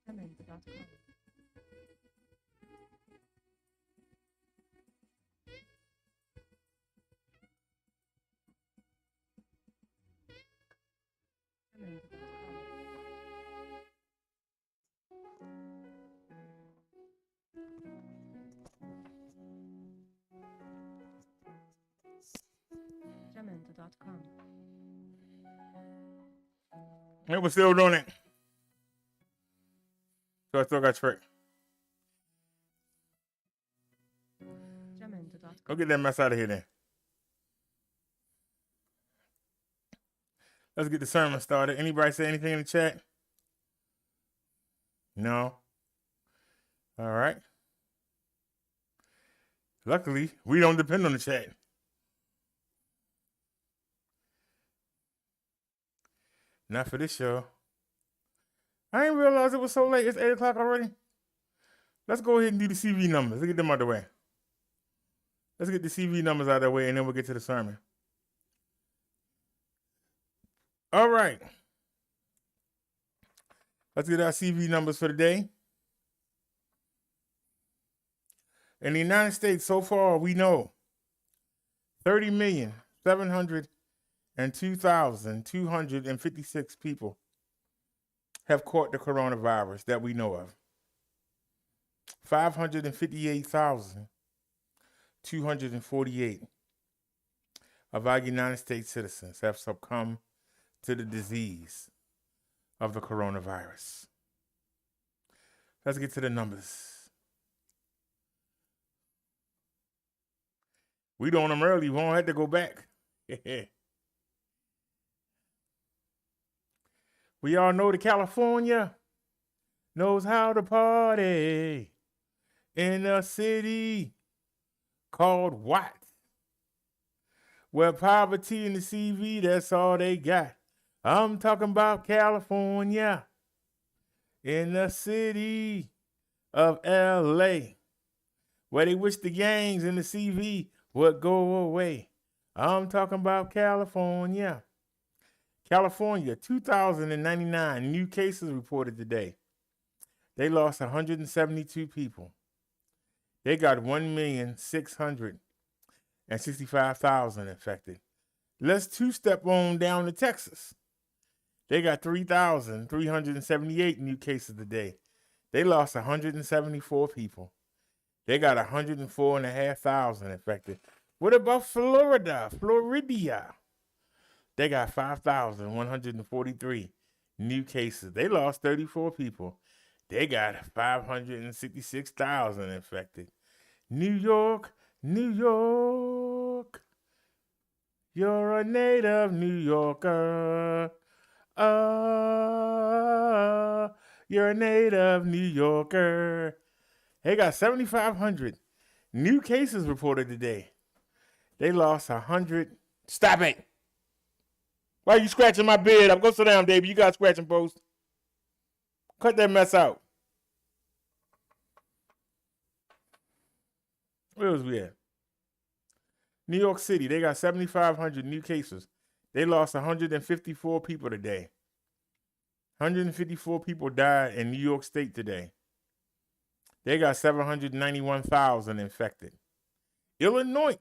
Jamendo.com. Jamendo.com. Hey, we're still doing it. So I still got trick. Jamendo.com. Go get that mess out of here then. Let's get the sermon started. Anybody say anything in the chat? No? All right. Luckily, we don't depend on the chat. Not for this show. I didn't realize it was so late. It's 8 o'clock already. Let's go ahead and do the CV numbers. Let's get them out of the way. Let's get the CV numbers out of the way, and then we'll get to the sermon. All right. Let's get our CV numbers for the day. In the United States, so far, we know 30,702,256 people have caught the coronavirus that we know of. 558,248 of our United States citizens have succumbed to the disease of the coronavirus. Let's get to the numbers. We doing them early. We won't have to go back. We all know that California knows how to party in a city called what? Where poverty and the CV, that's all they got. I'm talking about California in the city of LA, where they wish the gangs and the CV would go away. I'm talking about California. California, 2,099 new cases reported today. They lost 172 people. They got 1,665,000 infected. Let's two-step on down to Texas. They got 3,378 new cases today. They lost 174 people. They got 104,500 infected. What about Florida? They got 5,143 new cases. They lost 34 people. They got 566,000 infected. New York, you're a native New Yorker. You're a native New Yorker. They got 7,500 new cases reported today. They lost 100. Stop it. Why are you scratching my beard? I'm going to sit down, Davey. You got scratching post. Cut that mess out. Where was we at? New York City, they got 7,500 new cases. They lost 154 people today. 154 people died in New York State today. They got 791,000 infected. Illinois,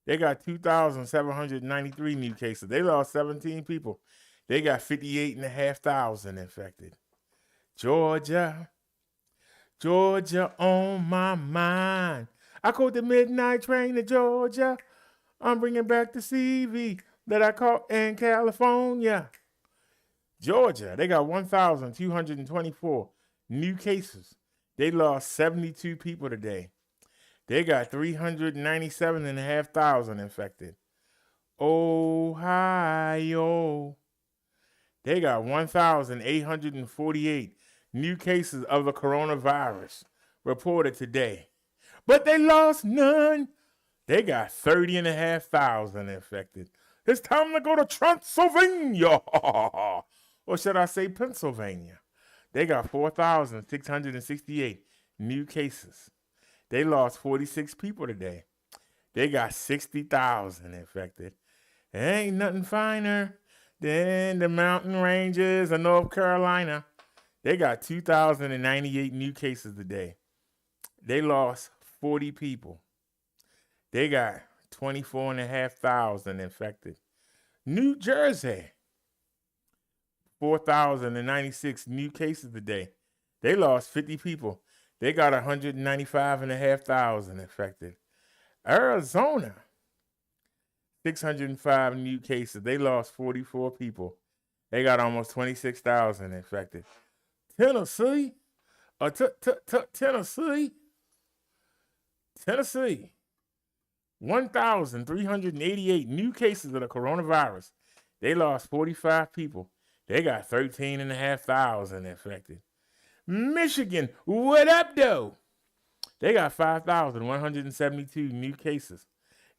they got 2,793 new cases. They lost 17 people. They got 58,500 infected. Georgia, Georgia on my mind. I caught the midnight train to Georgia. I'm bringing back the CV that I caught in California. Georgia, they got 1,224 new cases. They lost 72 people today. They got 397,500 infected. Ohio, they got 1,848 new cases of the coronavirus reported today. But they lost none. They got 30,500 infected. It's time to go to Transylvania. Or should I say Pennsylvania? They got 4,668 new cases. They lost 46 people today. They got 60,000 infected. There ain't nothing finer than the mountain ranges of North Carolina. They got 2,098 new cases today. They lost 40 people. They got 24,500 infected. New Jersey, 4,096 new cases today. They lost 50 people. They got 195,500 infected. Arizona, 605 new cases. They lost 44 people. They got almost 26,000 infected. Tennessee, Tennessee, 1,388 new cases of the coronavirus. They lost 45 people. They got 13,500 infected. Michigan, what up, though? They got 5,172 new cases.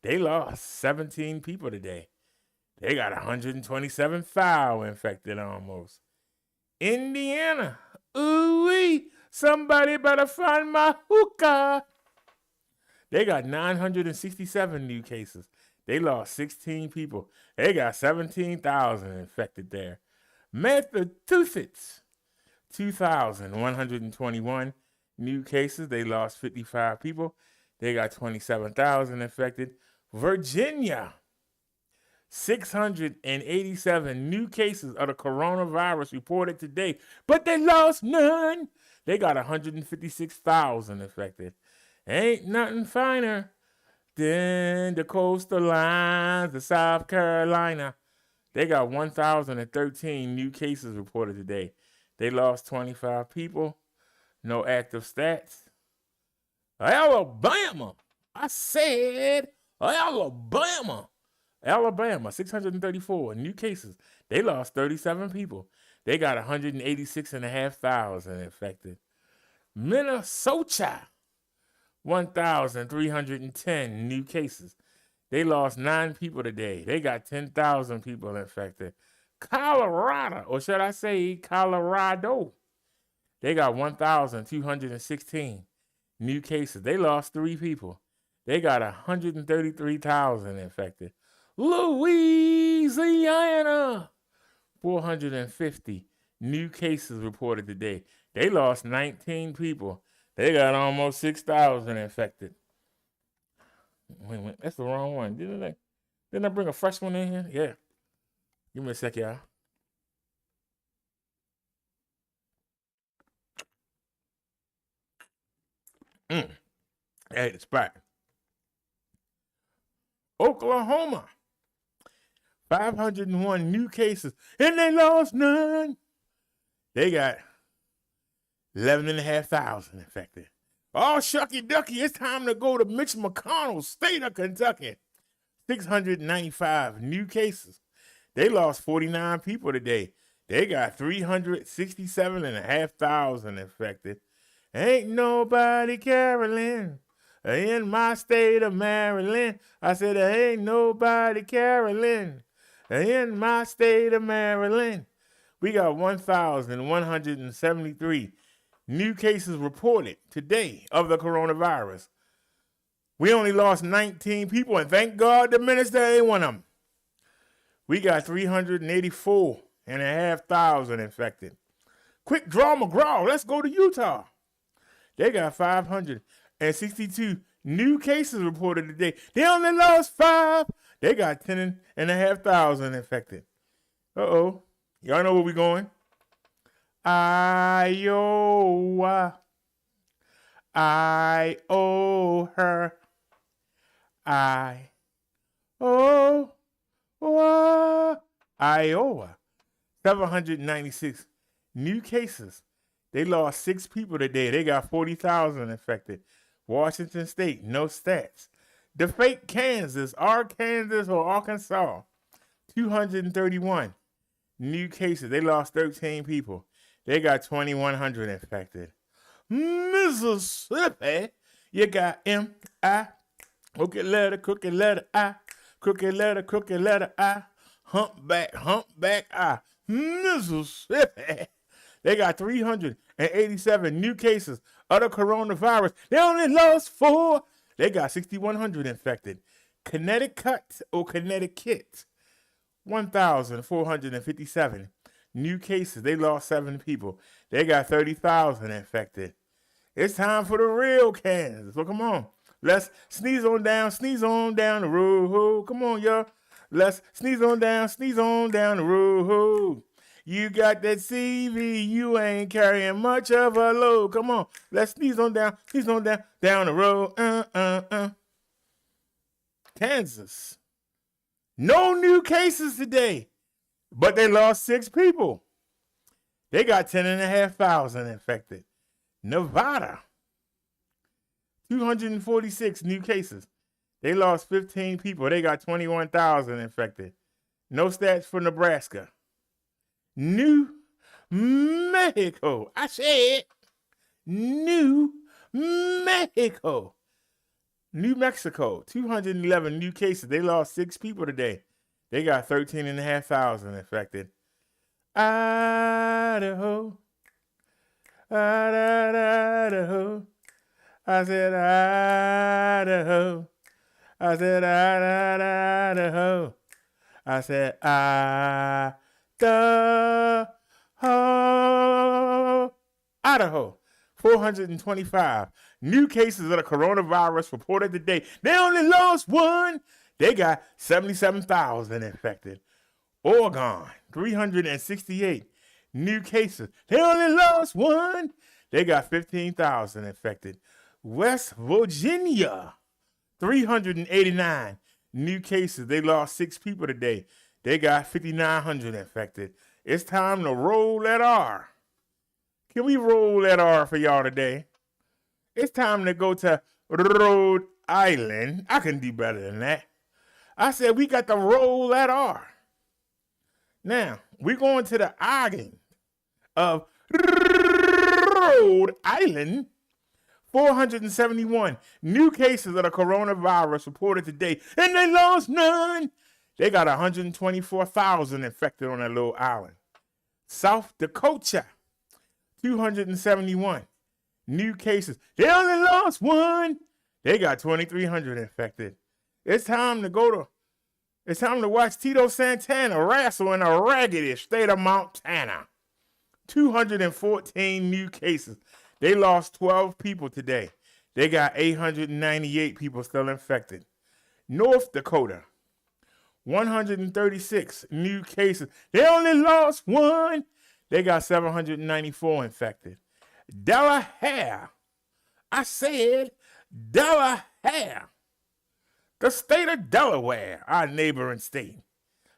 They lost 17 people today. They got 127,000 infected almost. Indiana, ooh-wee, somebody better find my hookah. They got 967 new cases. They lost 16 people. They got 17,000 infected there. Massachusetts, 2,121 new cases. They lost 55 people. They got 27,000 infected. Virginia, 687 new cases of the coronavirus reported today, but they lost none. They got 156,000 infected. Ain't nothing finer than the coastal lines of South Carolina. They got 1,013 new cases reported today. They lost 25 people. No active stats. Alabama. I said Alabama. Alabama, 634 new cases. They lost 37 people. They got 186,500 infected. Minnesota, 1,310 new cases. They lost 9 people today. They got 10,000 people infected. Colorado, or should I say Colorado, they got 1,216 new cases. They lost 3 people. They got 133,000 infected. Louisiana, 450 new cases reported today. They lost 19 people. They got almost 6,000 infected. Wait, that's the wrong one. Didn't I bring a fresh one in here? Yeah. Give me a sec, y'all. Hey, it's back. Oklahoma, 501 new cases, and they lost none. They got 11,500 infected. Oh, shucky ducky, it's time to go to Mitch McConnell's state of Kentucky. 695 new cases. They lost 49 people today. They got 367,500 infected. Ain't nobody caroling in my state of Maryland. I said, there ain't nobody caroling in my state of Maryland. We got 1,173 new cases reported today of the coronavirus. We only lost 19 people, and thank God the minister ain't one of them. We got 384,500 infected. Quick draw McGraw, let's go to Utah. They got 562 new cases reported today. They only lost 5. They got 10,500 infected. Uh-oh. Y'all know where we going? Iowa. I owe her. I owe Iowa. 796 new cases. They lost 6 people today. They got 40,000 infected. Washington State, no stats. The fake Kansas, Arkansas or Arkansas, 231 new cases. They lost 13 people. They got 2,100 infected. Mississippi, you got M-I, crooked letter I, crooked letter I, humpback I. Mississippi, they got 387 new cases of the coronavirus. They only lost 4. They got 6,100 infected. Connecticut, 1,457 new cases. They lost 7 people. They got 30,000 infected. It's time for the real Kansas. So come on. Let's sneeze on down the road. Come on, y'all. Let's sneeze on down the road. You got that CV, you ain't carrying much of a load. Come on, let's sneeze on down the road. Kansas. No new cases today, but they lost 6 people. They got 10,500 infected. Nevada, 246 new cases. They lost 15 people. They got 21,000 infected. No stats for Nebraska. New Mexico. I said New Mexico. New Mexico, 211 new cases. They lost 6 people today. They got 13,500 infected. Idaho. Idaho. I said Idaho. I said Idaho. I said Idaho. 425 new cases of the coronavirus reported today. They only lost 1. They got 77,000 infected. Oregon, 368 new cases. They only lost 1. They got 15,000 infected. West Virginia, 389 new cases. They lost 6 people today. They got 5,900 infected. It's time to roll that R. Can we roll that R for y'all today? It's time to go to Rhode Island. I can do better than that. I said we got to roll that R. Now, we're going to the island of Rhode Island. 471 new cases of the coronavirus reported today, and they lost none. They got 124,000 infected on that little island. South Dakota, 271 new cases. They only lost 1. They got 2,300 infected. It's time to watch Tito Santana wrestle in a raggedy state of Montana. 214 new cases. They lost 12 people today. They got 898 people still infected. North Dakota, 136 new cases. They only lost 1. They got 794 infected. Delaware, I said Delaware, the state of Delaware, our neighboring state.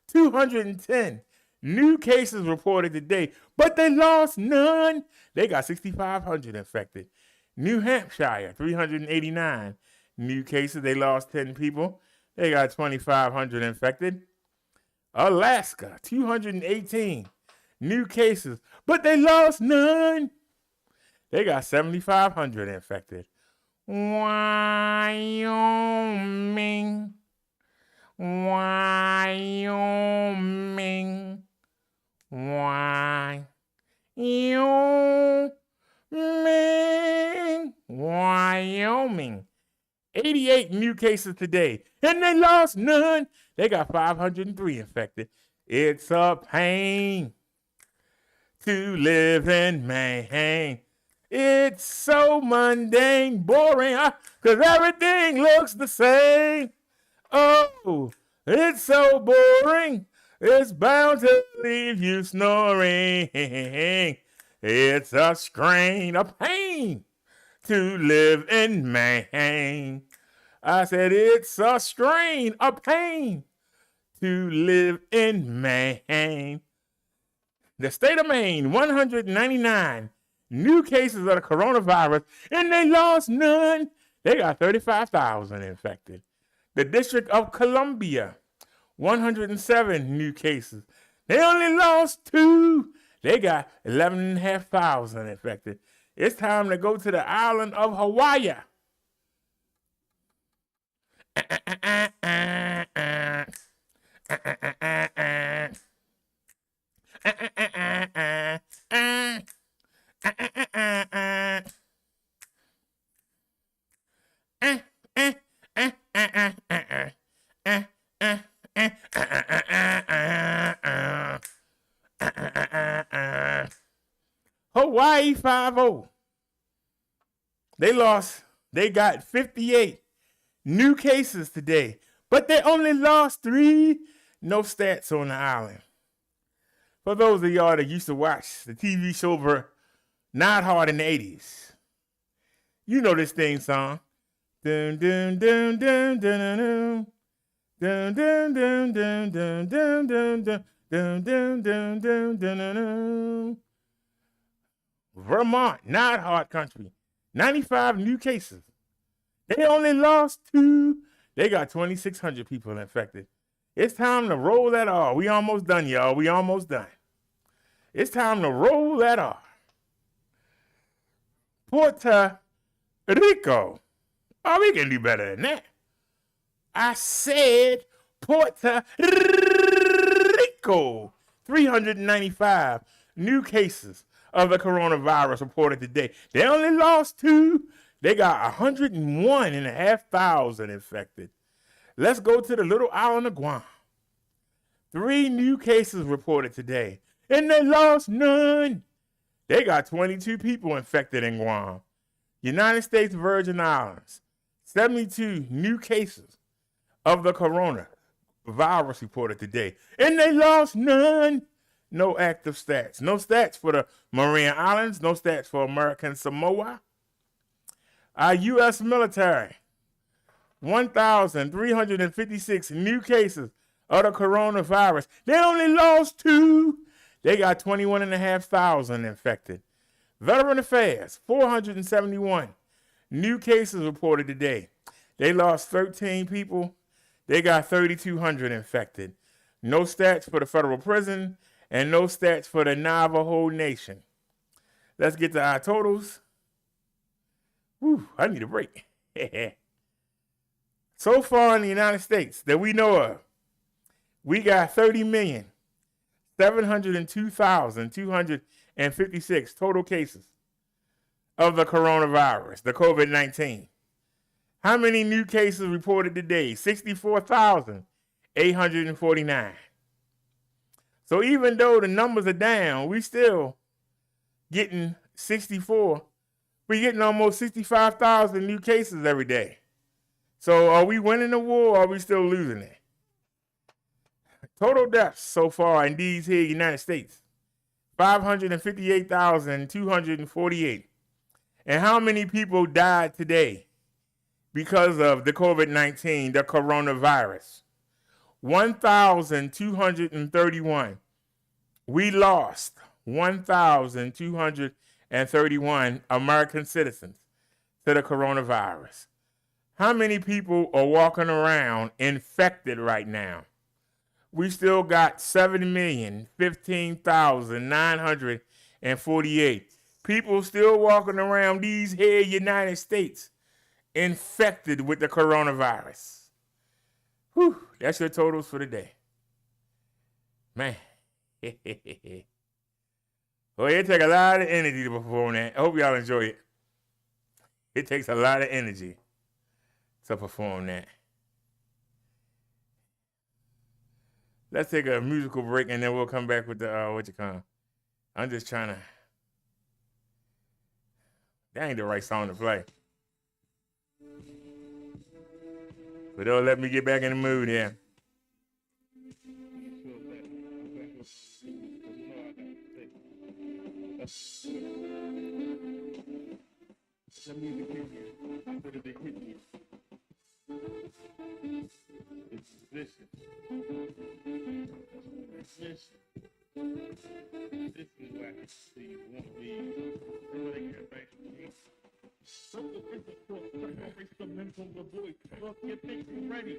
210 new cases reported today, but they lost none. They got 6,500 infected. New Hampshire, 389 new cases. They lost 10 people. They got 2,500 infected. Alaska, 218 new cases, but they lost none. They got 7,500 infected. Wyoming. Wyoming. 88 new cases today, and they lost none. They got 503 infected. It's a pain to live in Maine. It's so mundane, boring, because everything looks the same. Oh, it's so boring. It's bound to leave you snoring. It's a strain, a pain to live in Maine. I said it's a strain, a pain to live in Maine. The state of Maine, 199 new cases of the coronavirus, and they lost none. They got 35,000 infected. The District of Columbia, 107 new cases. They only lost 2. They got 11,500 infected. It's time to go to the island of Hawaii. Hawaii 5-0. They got 58 new cases today, but they only lost 3. No stats on the island. For those of y'all that used to watch the TV show Not Hard in the 80s, you know this theme song. Dun dun dun dun dun dun dun dun dun dun dun dun dun dun dun dun dun dun. Vermont, not hard country. 95 new cases. They only lost 2. They got 2,600 people infected. It's time to roll that R. We almost done, y'all. We almost done. It's time to roll that R. Puerto Rico. Oh, we can do better than that. I said Puerto Rico. 395 new cases of the coronavirus reported today. They only lost 2. They got 101,500 infected. Let's go to the little island of Guam. 3 new cases reported today, and they lost none. They got 22 people infected in Guam. United States Virgin Islands, 72 new cases of the coronavirus reported today, and they lost none. No active stats. No stats for the Mariana Islands. No stats for American Samoa. Our U.S. military, 1,356 new cases of the coronavirus. They only lost 2. They got 21,500 infected. Veteran Affairs, 471 new cases reported today. They lost 13 people. They got 3,200 infected. No stats for the federal prison and no stats for the Navajo Nation. Let's get to our totals. Whew, I need a break. So far in the United States that we know of, we got 30,702,256 total cases of the coronavirus, the COVID-19. How many new cases reported today? 64,849. So even though the numbers are down, we still getting 64. We're getting almost 65,000 new cases every day. So are we winning the war or are we still losing it? Total deaths so far in these here United States, 558,248. And how many people died today because of the COVID-19, the coronavirus? 1,231. We lost 1,231 American citizens to the coronavirus. How many people are walking around infected right now? We still got 7,015,948 people still walking around these here United States infected with the coronavirus. Whew, that's your totals for the day. Man. Well, it takes a lot of energy to perform that. I hope y'all enjoy it. It takes a lot of energy to perform that. Let's take a musical break and then we'll come back with the I'm just trying to. That ain't the right song to play. But they'll let me get back in the mood here. That music hit you. What did it hit you? It's vicious. It's vicious. This is where I can see you won't be. Remember they can't make me. Social intercourse, separation from the voice. Look, you think you're ready.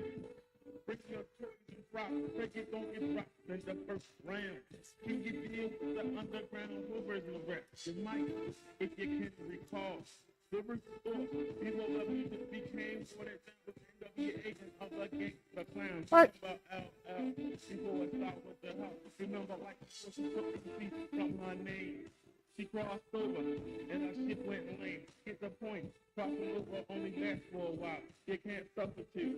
Bring your turkey and drop. Take it, don't get dropped in the first round. Can you deal with the underground movers and rap? You might, if you can recall. The restore, people of music became what it was NWA and other gangsta clowns. What? Remember LL, people would start with the house. Remember like before she took the seat from her name. She crossed over and her shit went lame. Get the point. Crossing over only lasts for a while. You can't substitute.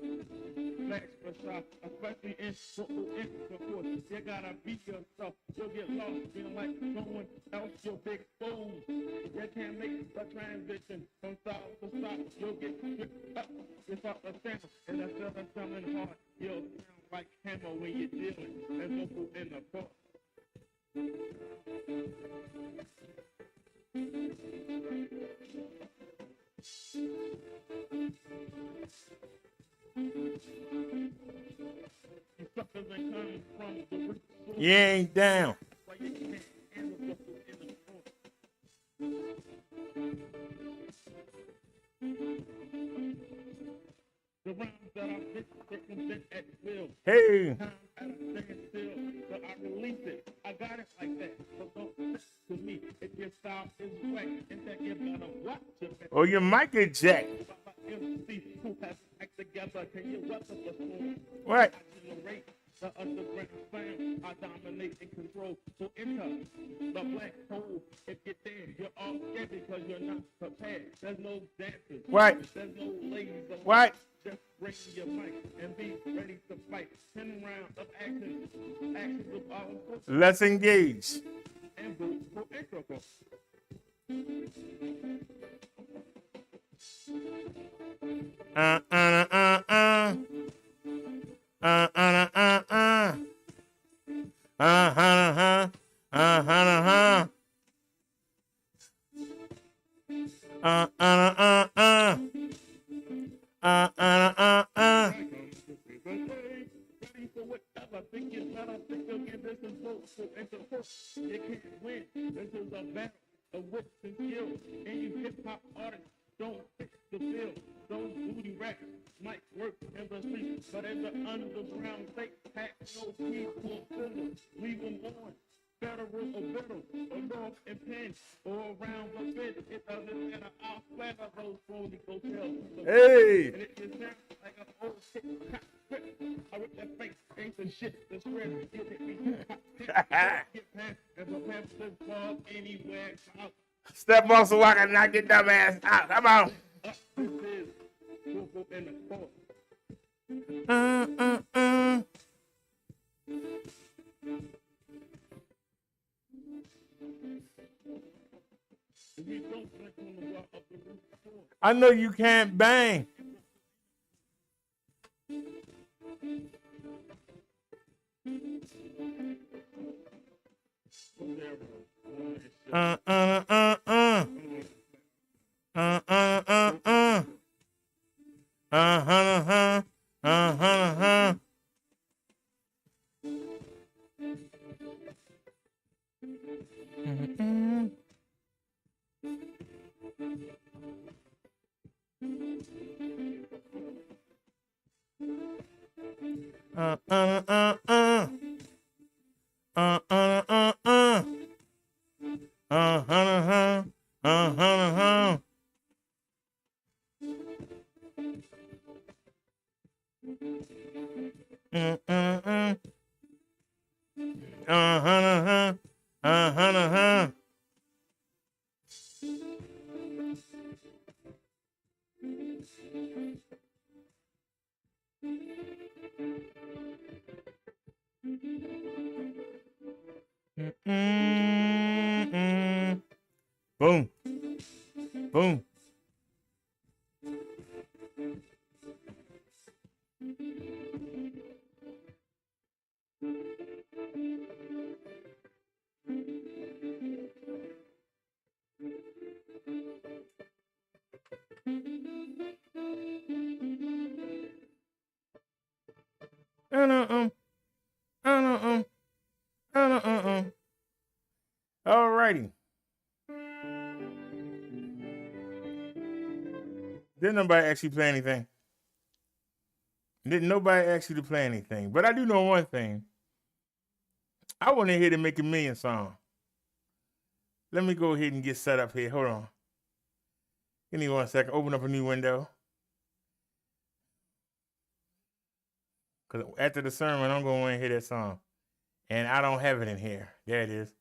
Flash for shots, especially in football intercourse. You gotta beat yourself. You'll get lost feeling like someone else. You'll be exposed. You can't make the transition from stop to stop. You'll get tripped up. It's up the center and instead of sounding hard, you'll sound like hammer when you're dealing and vocal in the court. You suckers ain't coming from the rich source. You ain't down. Why you can't handle vocal in the court. The rhymes that I fit circumvent at will. Hey. Time at a standstill, but I release it. I got it like that. So don't listen to me. If your style is whack, and that you better watch it. Oh, your mic is jacked. MC who has act together, can you weather the storm? Right. I generate the underground sound. I dominate and control. So enter the black hole. If you're there, you're all scared because you're not prepared. There's no dancers. Right. There's no ladies. Right. Just bring your mic and be ready to fight. 10 rounds of action. Actions of all sorts Let's engage. and vote for intro. Uh, uh, uh, uh. Uh, uh, uh, uh. Uh-huh, uh-huh. Uh-uh. Ready for whatever. Think it's not a think again. This is vote for intro. You can't win. This is a battle of wits and skills. And you hip hop artists don't fix the bill. Those booty rap might work in the streets, but in the underground, they pack no keys or scissors. Leave them on. Federal or middle, or north and pen, or around the bend. It doesn't matter. I'll splatter those phony hotels. Hey. And it just sounds like an old shit. I rip that face, ain't the shit. The spread, get it, me. Get past, and the Panthers fall anywhere. Out. Step on so I can knock your dumb ass out. Come on. This is Google in the court. If you don't drink on the walk up the roof floor, I know you can't bang. go there, bro. Boom. Boom. Didn't nobody actually play anything. Didn't nobody ask you to play anything. But I do know one thing. I want to hear the Make a Million song. Let me go ahead and get set up here. Hold on. Give me 1 second. Open up a new window. Because after the sermon, I'm going to hear that song. And I don't have it in here. There it is.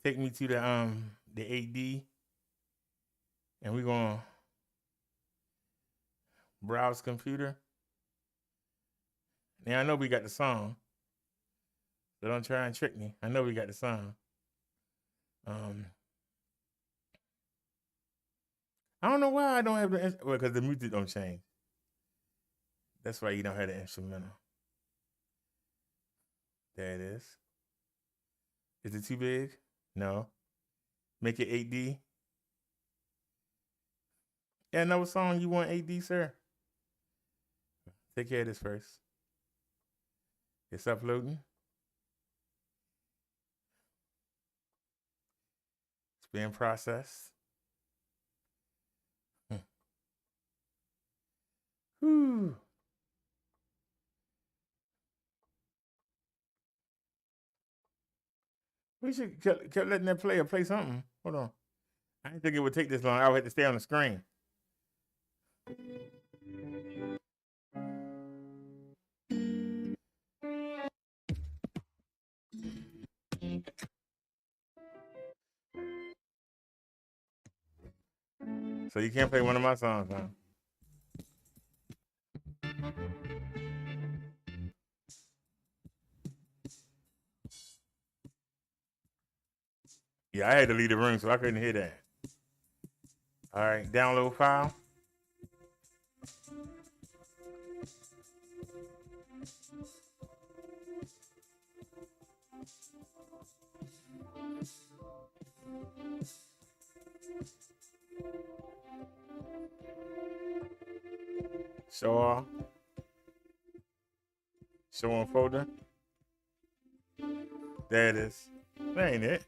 Take me to the 8D. And we're going to browse computer. Now, I know we got the song. So don't try and trick me. I know we got the song. I don't know why I don't have the because the music don't change. That's why you don't have the instrumental. There it is. Is it too big? No. Make it 8D. Yeah, another song you want 8D, sir? Take care of this first. It's uploading. It's being processed. Whew. We should kept letting that player play something. Hold on. I didn't think it would take this long. I would have to stay on the screen. So you can't play one of my songs, huh? Yeah, I had to leave the room, so I couldn't hear that. All right, download file. Show all. Show on folder. There it is. That ain't it.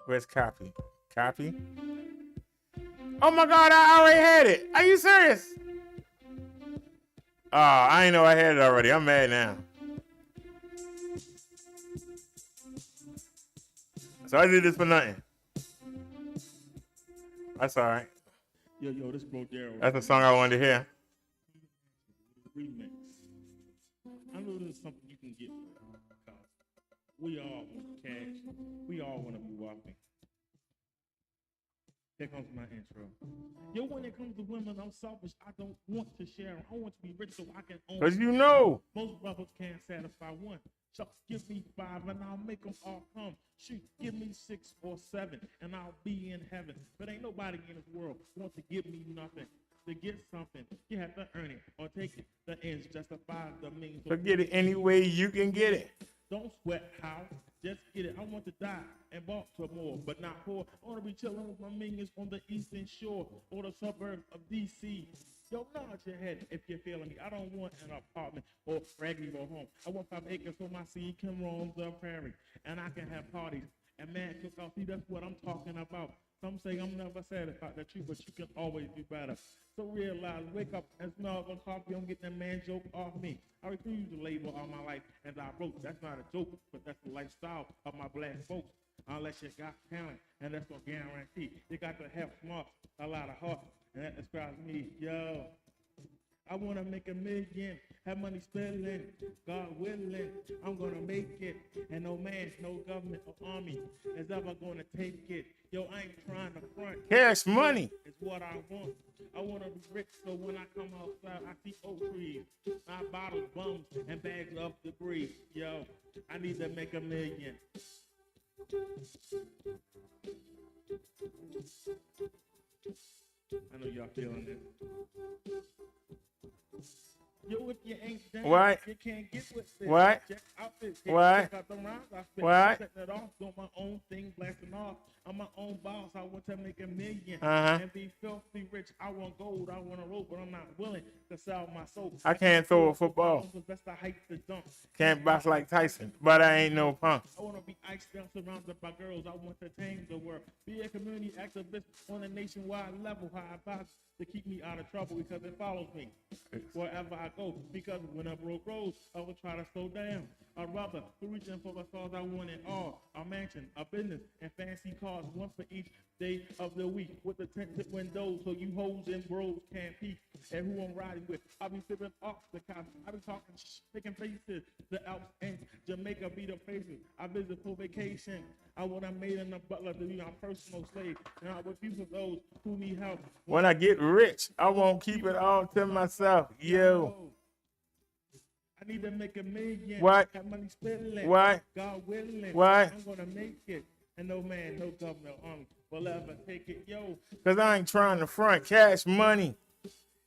Where's copy? Copy? Oh my God, I already had it. Are you serious? Oh, I didn't know I had it already. I'm mad now. So I did this for nothing. That's all right. Yo, this Bro Daryl. That's the song I wanted to hear. Remix. I know this is something you can get. We all want cash. We all want to be wealthy. Here comes my intro. Yo, when it comes to women, I'm selfish. I don't want to share them. I want to be rich so I can own. Because you know. Most brothers can't satisfy one. Shucks, give me 5 and I'll make them all come. Shoot, give me 6 or 7 and I'll be in heaven. But ain't nobody in this world want to give me nothing. To get something, you have to earn it or take it. The ends justify the means. So get it any way you can get it. Don't sweat how, just get it. I want to die in Baltimore, but not poor. I want to be chilling with my minions on the eastern shore or the suburbs of D.C. Yo, nod your head if you're feeling me. I don't want an apartment or raggedy or home. I want 5 acres so my seed can roam the prairie and I can have parties and mad cook-off. See, that's what I'm talking about. Some say I'm never satisfied, the truth, but you can always do better. So realize, wake up and smell the coffee. I'm getting that man joke off me. I refuse to labor all my life and I broke. That's not a joke, but that's the lifestyle of my black folks. Unless you got talent, and that's what guarantee. You got to have smart, a lot of heart, and that describes me. Yo, I want to make $1 million, have money spilling, God willing, I'm going to make it. And no man, no government or army is ever going to take it. Yo, I ain't trying to front. Cash money. It's what I want. I want to be rich, so when I come outside, I see oak trees, not bottles, bums, and bags of debris. Yo, I need to make $1 million. I know y'all feeling it. Yo, if you ain't down, What? you can't get with this. What? Check out this. What? Check out the rhymes I spit. What? Setting it off, doing my own thing, blasting off. I'm my own boss. I want to make a million and be filthy rich. I want gold. I want a rope, but I'm not willing to sell my soul. I can't throw a football. That's the height to dunk. Can't box like Tyson, but I ain't no punk. I want to be iced down, surrounded by girls. I want to tame the world. Be a community activist on a nationwide level. How I box to keep me out of trouble because it follows me wherever I go. Because when a broke grows, I will try to slow down. I'd rather reaching for the stars I want it all. A mansion, a business, and fancy cars. One for each day of the week with the tinted windows so you hoes and bros can't peek. And who I'm riding with, I'll be sipping off the cops. I'll be talking picking faces. The Alps and Jamaica be the places I visit for vacation. I want a maid and a butler to be my personal slave. And I would be for those who need help. When I get rich, I won't keep it all to myself. Yo. I need to make a million. What? Have money spending. What? God willing. What? I'm gonna make it. And no man, no governor, will ever take it. Yo, Cause I ain't trying to front cash money.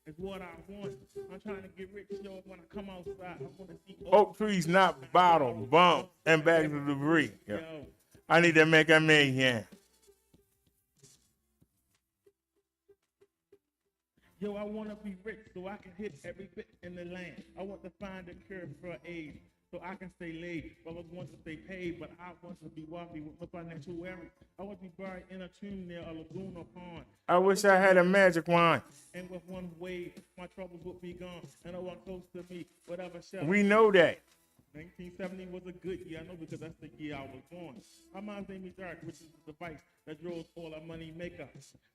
it's what I want. I'm trying to get rich, yo. When I come outside, I wanna see Oak trees, not bottle, bump, and bags of debris. Yo. Yo, I need to make a million. yo, I wanna be rich so I can hit every bit in the land. I want to find a cure for AIDS so I can stay laid. Brothers want to stay paid, but I want to be wealthy with no financial worry. I want to be buried in a tomb near a lagoon or pond. I wish I had a magic wand. And with one wave, my troubles would be gone. And no one close to me, whatever shall. We know that. 1970 was a good year, I know, because that's the year I was born. My mom's name is Dark, which is the device that drove all our money maker.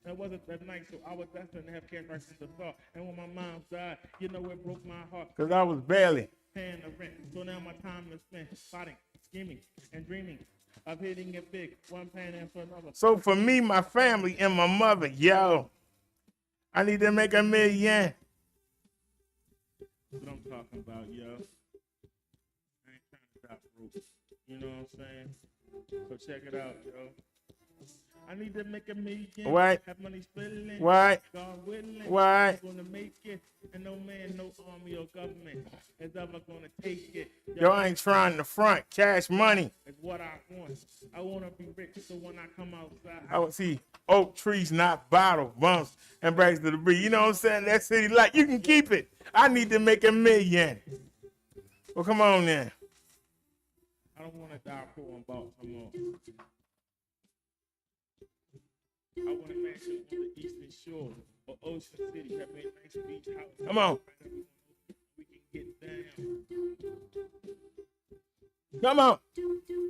And it wasn't that nice, so I was destined to have cash right from the start. And when my mom died, you know it broke my heart. Cause I was barely. Paying the rent. So now my time is spent plotting, scheming, and dreaming of hitting it big. One plan after another. So for me, my family, and my mother, yo, I need to make a million. That's what I'm talking about, yo. I ain't trying to stop broke. You know what I'm saying? So check it out, yo. I need to make a million. What? Have money spilling. What? God willing. What? I'm gonna make it. And no man, no army or government is ever gonna take it. Yo, I ain't trying to front cash money. It's what I want. I wanna be rich so when I come outside, I would see oak trees, not bottle, bumps, and bags of debris. You know what I'm saying? That city like you can keep it. I need to make a million. Well, come on then. I don't wanna die poor and Baltimore. I want a mansion on the Eastern Shore or Ocean City. Have a nice beach house. Come on. We can get down. Come on.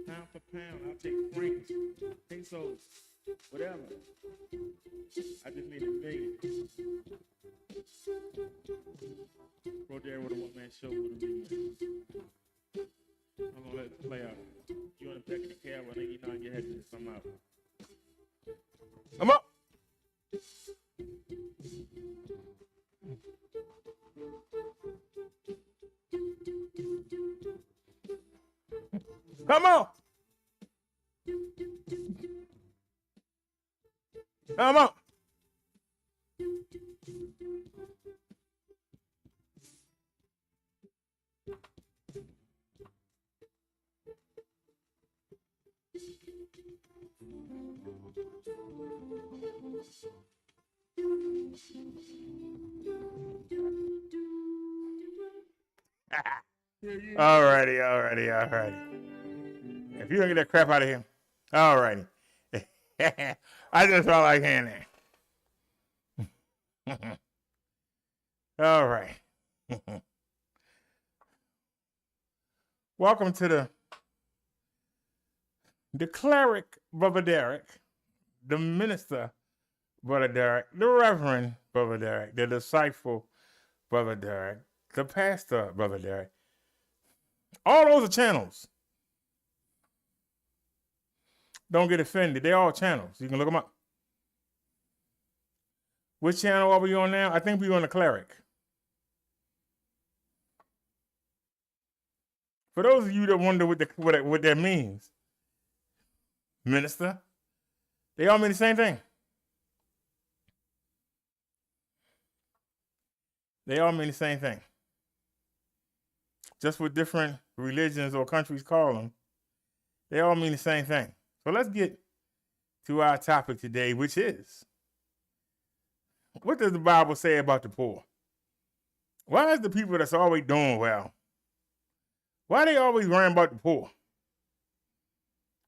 Pound for pound, I'll take francs, pesos, whatever. I just need a million. Bro, there with a one-man show with a million. I'm gonna let it play out. You want to back in the cab, I think you know your head to come out. Come on. Come on. Come on. Alrighty. If you don't get that crap out of here, alrighty. I just felt like hearing that. All right. Welcome to the cleric, Brother Derek, the minister, Brother Derek, the Reverend, Brother Derek, the disciple, Brother Derek, the pastor, Brother Derek. All those are channels. Don't get offended. They're all channels. You can look them up. Which channel are we on now? I think we're on the cleric. For those of you that wonder what that means, minister, they all mean the same thing. They all mean the same thing. just what different religions or countries call them, they all mean the same thing. So let's get to our topic today, which is, what does the Bible say about the poor? Why is the people that's always doing well, why they always worrying about the poor?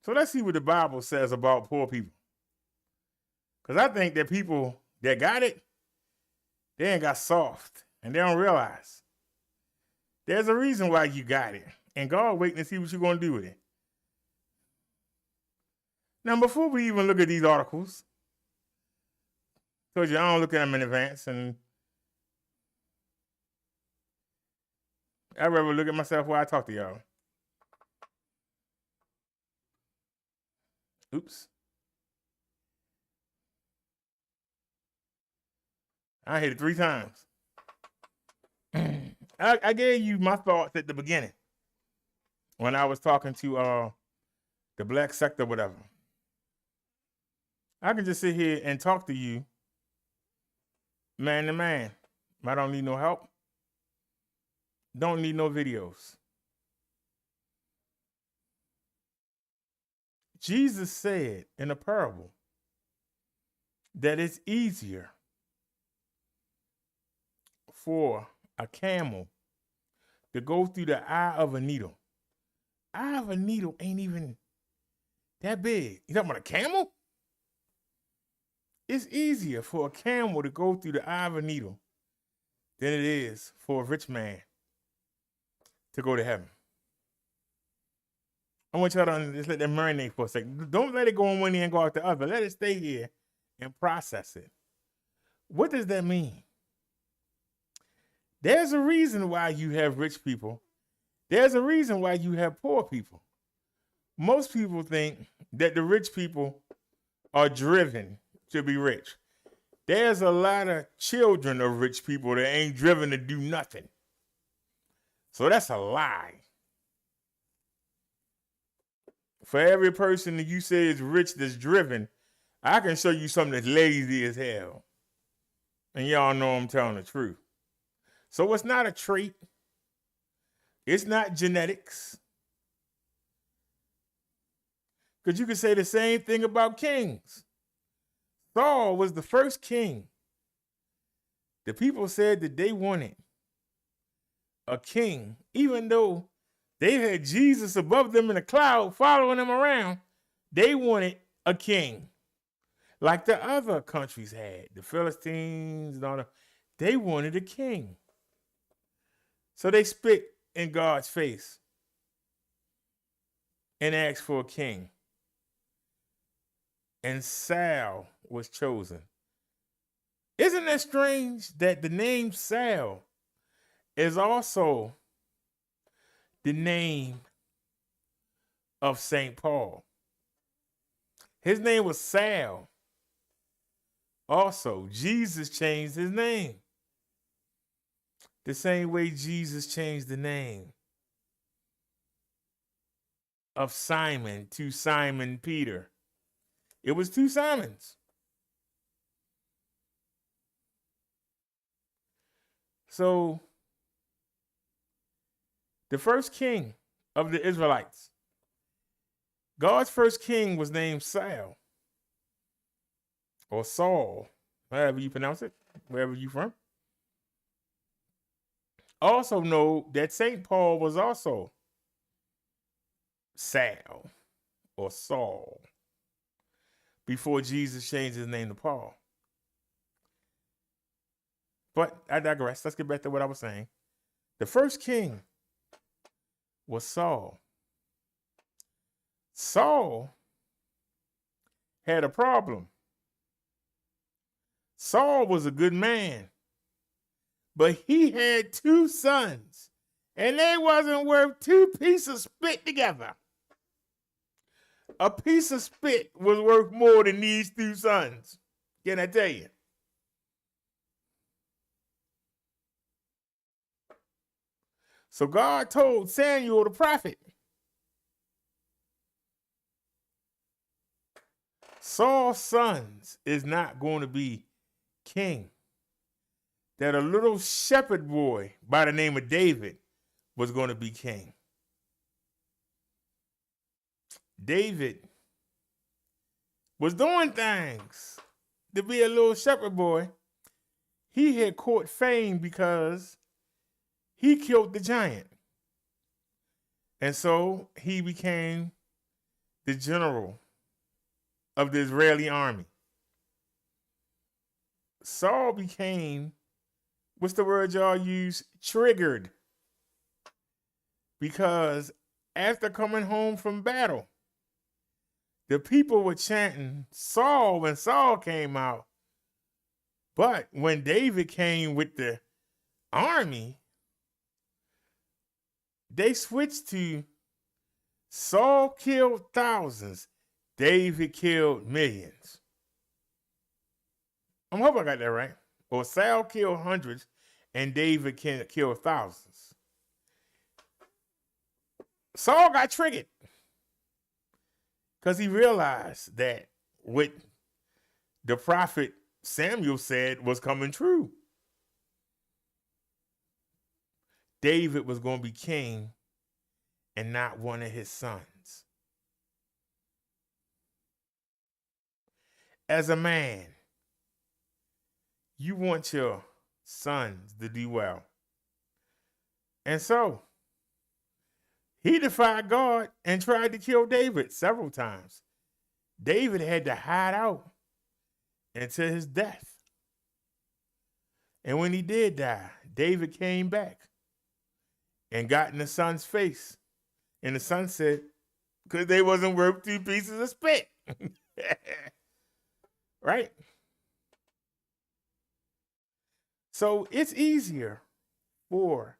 So let's see what the Bible says about poor people. Because I think that people that got it, they ain't got soft, and they don't realize there's a reason why you got it, and God waiting to see what you're going to do with it. Now, before we even look at these articles, told you I don't look at them in advance, and I'd rather look at myself while I talk to y'all. Oops. I hit it 3 times. I gave you my thoughts at the beginning when I was talking to the black sector, whatever. I can just sit here and talk to you man to man. I don't need no help. Don't need no videos. Jesus said in a parable that it's easier for a camel to go through the eye of a needle. Eye of a needle ain't even that big. You talking about a camel? It's easier for a camel to go through the eye of a needle than it is for a rich man to go to heaven. I want y'all to just let that marinate for a second. Don't let it go on one ear and go out the other. Let it stay here and process it. What does that mean? There's a reason why you have rich people. There's a reason why you have poor people. Most people think that the rich people are driven to be rich. There's a lot of children of rich people that ain't driven to do nothing. So that's a lie. For every person that you say is rich that's driven, I can show you something that's lazy as hell. And y'all know I'm telling the truth. So it's not a trait. It's not genetics. Because you can say the same thing about kings. Saul was the first king. The people said that they wanted a king, even though they had Jesus above them in a cloud following them around. They wanted a king like the other countries had, the Philistines and all that. They wanted a king. So they spit in God's face and asked for a king. And Saul was chosen. Isn't that strange that the name Saul is also the name of St. Paul? His name was Saul. Also, Jesus changed his name. The same way Jesus changed the name of Simon to Simon Peter. It was 2 Simons. So, the first king of the Israelites, God's first king was named Saul, or Saul, however you pronounce it, wherever you're from. Also know that St. Paul was also Saul, or Saul, before Jesus changed his name to Paul. But I digress. Let's get back to what I was saying. The first king was Saul. Saul had a problem. Saul was a good man, but he had 2 sons, and they wasn't worth 2 pieces of spit together. A piece of spit was worth more than these 2 sons. Can I tell you? So God told Samuel the prophet, Saul's sons is not going to be king. That a little shepherd boy by the name of David was going to be king. David was doing things to be a little shepherd boy. He had caught fame because he killed the giant. And so he became the general of the Israeli army. Saul became, what's the word y'all use? Triggered. Because after coming home from battle, the people were chanting Saul when Saul came out. But when David came with the army, they switched to Saul killed thousands, David killed millions. I hope I got that right. Or Saul killed hundreds and David killed thousands. Saul got triggered because he realized that what the prophet Samuel said was coming true. David was going to be king and not one of his sons. As a man, you want your sons to do well. And so, he defied God and tried to kill David several times. David had to hide out until his death. And when he did die, David came back and got in the son's face. And the son said, because they wasn't worth 2 pieces of spit. Right? So it's easier for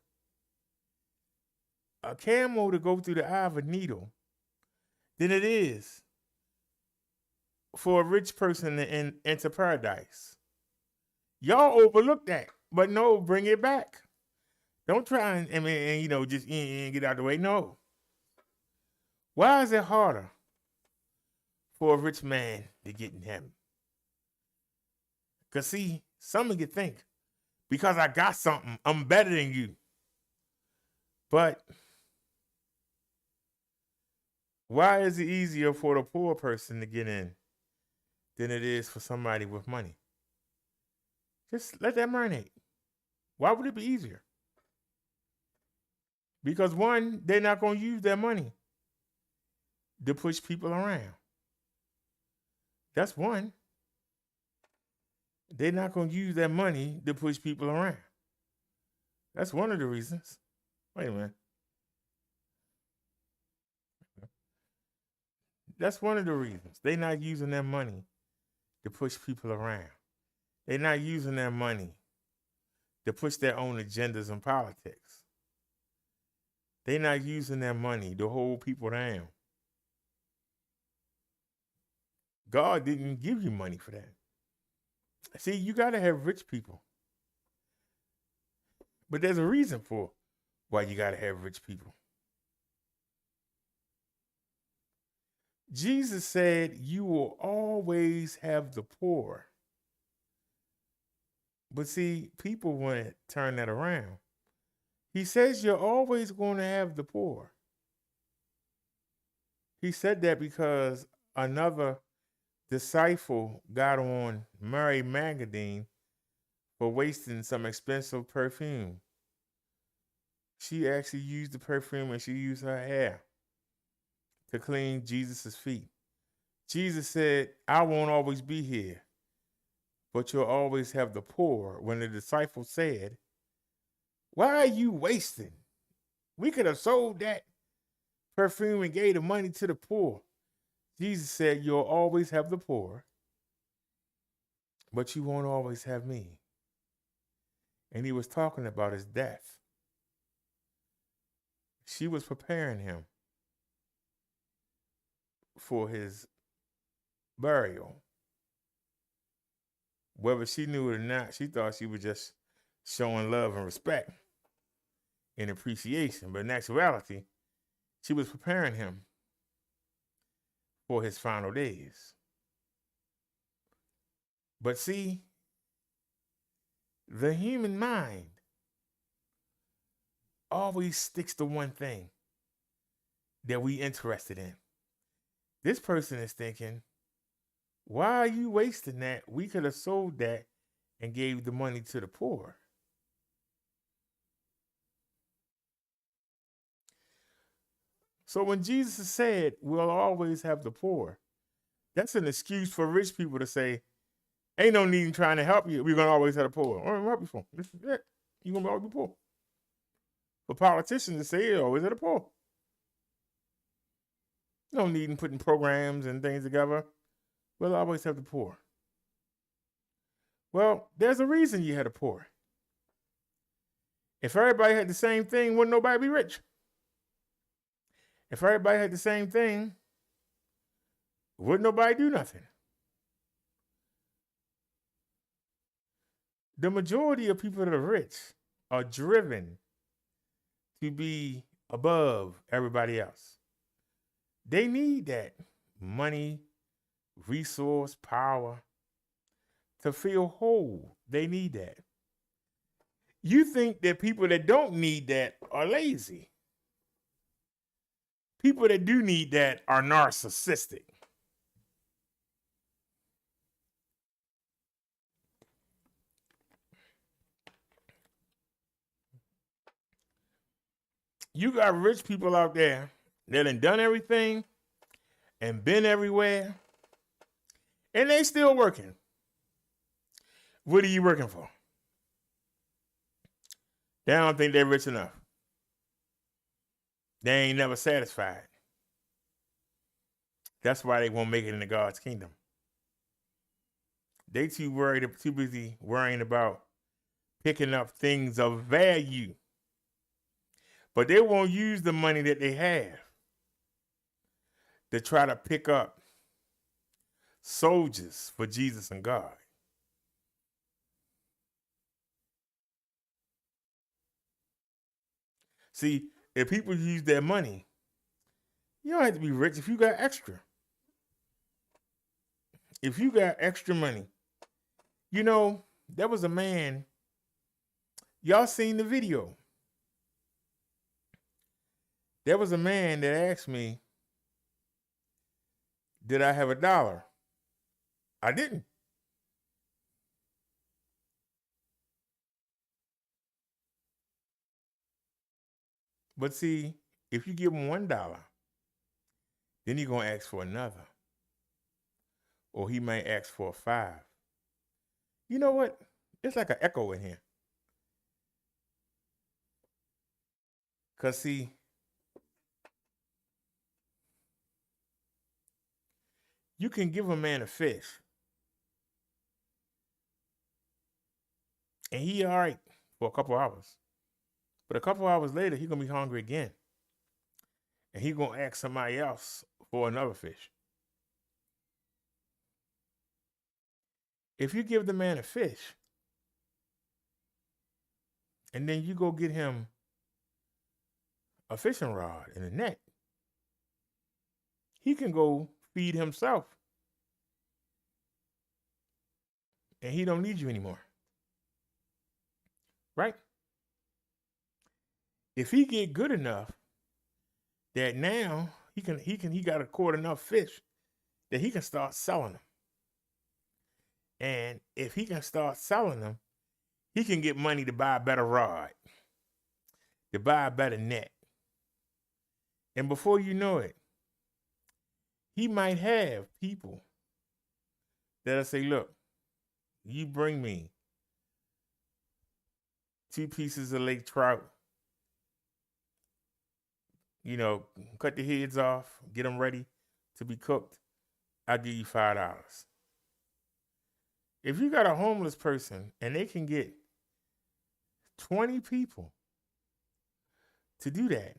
a camel to go through the eye of a needle than it is for a rich person to enter paradise. Y'all overlook that, but no, bring it back. Don't try and just get out of the way. No. Why is it harder for a rich man to get in heaven? Because see, some of you think, because I got something, I'm better than you. But why is it easier for the poor person to get in than it is for somebody with money? Just let that marinate. Why would it be easier? Because one, they're not going to use their money to push people around. That's one. They're not going to use their money to push people around. That's one of the reasons. Wait a minute. That's one of the reasons. They're not using their money to push people around. They're not using their money to push their own agendas in politics. They're not using their money to hold people down. God didn't give you money for that. See, you got to have rich people. But there's a reason for why you got to have rich people. Jesus said, you will always have the poor. But see, people want to turn that around. He says you're always going to have the poor. He said that because another disciple got on Mary Magdalene for wasting some expensive perfume. She actually used the perfume and she used her hair to clean Jesus' feet. Jesus said, I won't always be here, but you'll always have the poor. When the disciple said, why are you wasting? We could have sold that perfume and gave the money to the poor. Jesus said, you'll always have the poor, but you won't always have me. And he was talking about his death. She was preparing him for his burial. Whether she knew it or not, she thought she was just showing love and respect and appreciation. But in actuality, she was preparing him for his final days. But see, the human mind always sticks to one thing that we interested in. This person is thinking, why are you wasting that? We could have sold that and gave the money to the poor. So when Jesus said, we'll always have the poor, that's an excuse for rich people to say, ain't no need in trying to help you. We're going to always have the poor. What am I help you for? This is it. You're going to always be poor. For politicians to say, always have the poor. No need in putting programs and things together. We'll always have the poor. Well, there's a reason you had the poor. If everybody had the same thing, wouldn't nobody be rich? If everybody had the same thing, wouldn't nobody do nothing? The majority of people that are rich are driven to be above everybody else. They need that money, resource, power to feel whole. They need that. You think that people that don't need that are lazy. People that do need that are narcissistic. You got rich people out there that done everything and been everywhere, and they still working. What are you working for? They don't think they're rich enough. They ain't never satisfied. That's why they won't make it into God's kingdom. They too busy worrying about picking up things of value. But they won't use the money that they have to try to pick up soldiers for Jesus and God. See, if people use their money, you don't have to be rich if you got extra. If you got extra money, you know, there was a man, y'all seen the video. There was a man that asked me, did I have $1? I didn't. But see, if you give him $1, then he's going to ask for another. Or he might ask for a 5. You know what? It's like an echo in here. Because see, you can give a man a fish, and he all right for a couple hours. But a couple hours later, he's going to be hungry again. And he's going to ask somebody else for another fish. If you give the man a fish, and then you go get him a fishing rod and a net, he can go feed himself. And he don't need you anymore. Right? If he get good enough that now he got caught enough fish that he can start selling them. And if he can start selling them, he can get money to buy a better rod, to buy a better net. And before you know it, he might have people that'll say, look, you bring me 2 pieces of lake trout, you know, cut the heads off, get them ready to be cooked, I'll give you $5. If you got a homeless person and they can get 20 people to do that,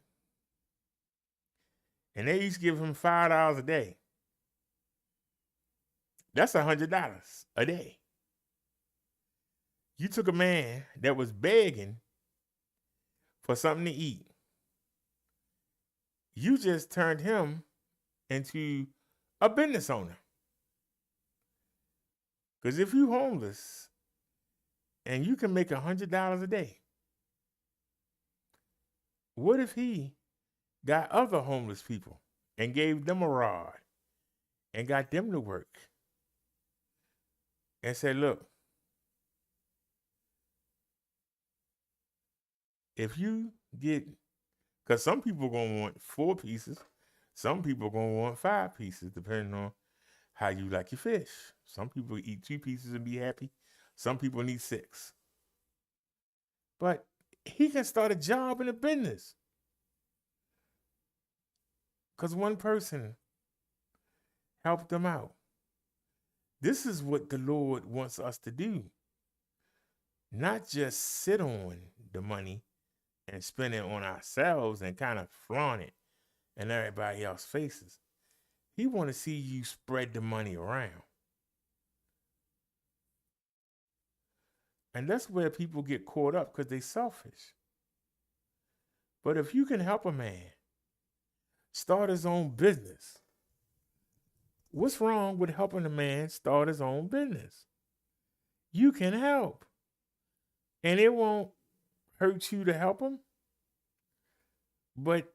and they each give him $5 a day, that's $100 a day. You took a man that was begging for something to eat. You just turned him into a business owner. Because if you're homeless and you can make $100 a day, What if he got other homeless people and gave them a rod and got them to work and said, look, if you get, because some people going to want 4 pieces, some people going to want 5 pieces, depending on how you like your fish. Some people eat 2 pieces and be happy. Some people need 6. But he can start a job in a business. Because one person helped them out. This is what the Lord wants us to do. Not just sit on the money and spend it on ourselves and kind of flaunt it in everybody else's faces. He want to see you spread the money around. And that's where people get caught up because they're selfish. But if you can help a man start his own business, what's wrong with helping a man start his own business? You can help. And it won't hurt you to help him. But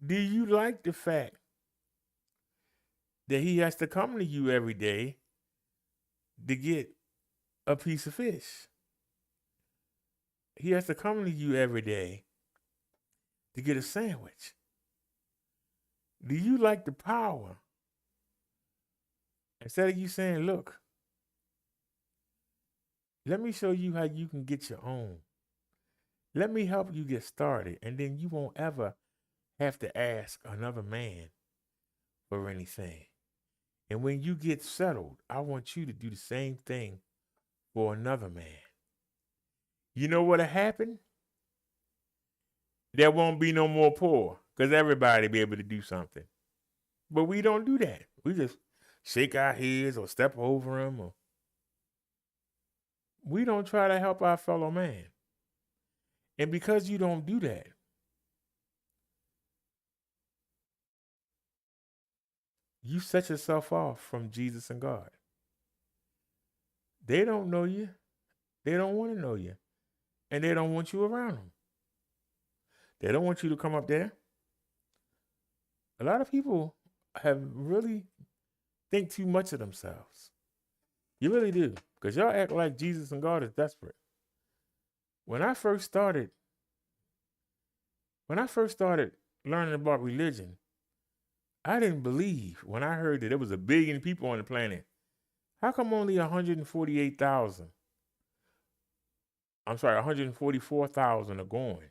do you like the fact that he has to come to you every day to get a piece of fish? He has to come to you every day to get a sandwich. Do you like the power? Instead of you saying, look, let me show you how you can get your own. Let me help you get started, and then you won't ever have to ask another man for anything. And when you get settled, I want you to do the same thing for another man. You know what'll happen? There won't be no more poor because everybody be able to do something. But we don't do that. We just shake our heads or step over them. Or we don't try to help our fellow man. And because you don't do that, you set yourself off from Jesus and God. They don't know you. They don't want to know you. And they don't want you around them. They don't want you to come up there. A lot of people have really think too much of themselves. You really do. Because y'all act like Jesus and God is desperate. When I first started learning about religion, I didn't believe when I heard that there was 1 billion people on the planet. How come only 144,000 are going?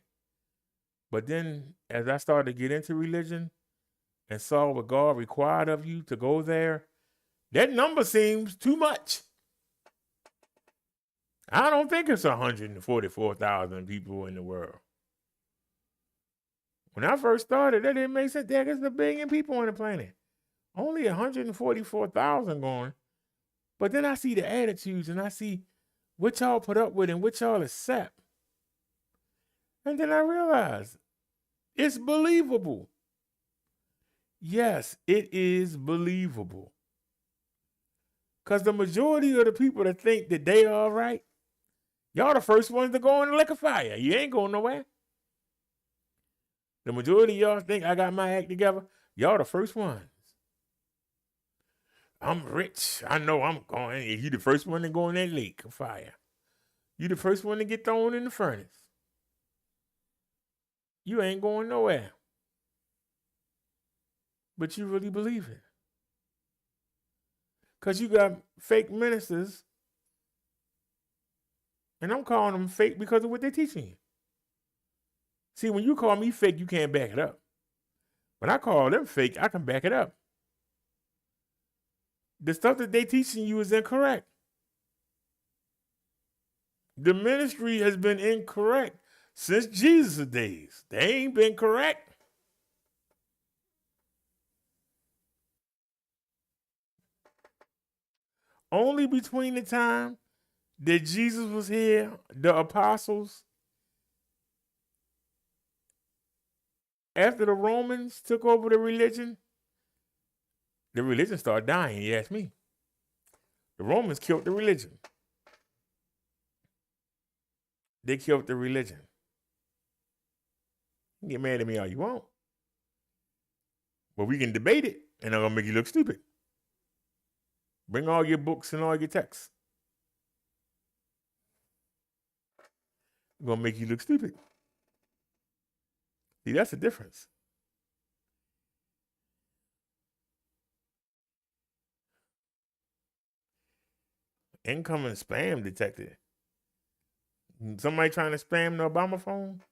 But then as I started to get into religion and saw what God required of you to go there, that number seems too much. I don't think it's 144,000 people in the world. When I first started, that didn't make sense. There's 1 billion people on the planet. Only 144,000 going. But then I see the attitudes and I see what y'all put up with and what y'all accept. And then I realized it's believable. Yes, it is believable. Because the majority of the people that think that they are right, y'all the first ones to go in the lake of fire. You ain't going nowhere. The majority of y'all think I got my act together. Y'all the first ones. I'm rich. I know I'm going. You the first one to go in that lake of fire. You the first one to get thrown in the furnace. You ain't going nowhere. But you really believe it. Because you got fake ministers. And I'm calling them fake because of what they're teaching you. See, when you call me fake, you can't back it up. When I call them fake, I can back it up. The stuff that they teaching you is incorrect. The ministry has been incorrect since Jesus' days. They ain't been correct. Only between the time that Jesus was here, the apostles, after the Romans took over the religion started dying, you ask me. The Romans killed the religion. They killed the religion. You can get mad at me all you want. But we can debate it, and I'm going to make you look stupid. Bring all your books and all your texts. I'm going to make you look stupid. See, that's the difference. Incoming spam detected. Somebody trying to spam the Obama phone?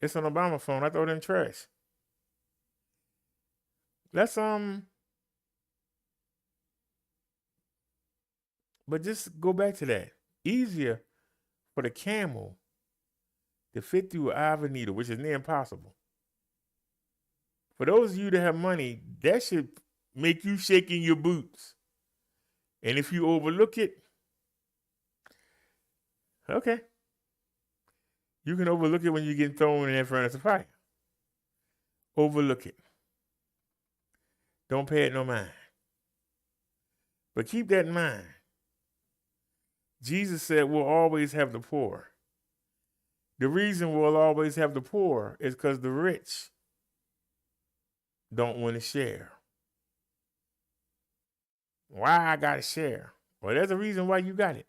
It's an Obama phone. I throw it in the trash. Let's but just go back to that. Easier for the camel to fit through an eye of a needle, which is near impossible. For those of you that have money, that should make you shake in your boots. And if you overlook it, okay. You can overlook it when you get thrown in that furnace of fire. Overlook it. Don't pay it no mind. But keep that in mind. Jesus said we'll always have the poor. The reason we'll always have the poor is because the rich don't want to share. Why I got to share? Well, there's a reason why you got it.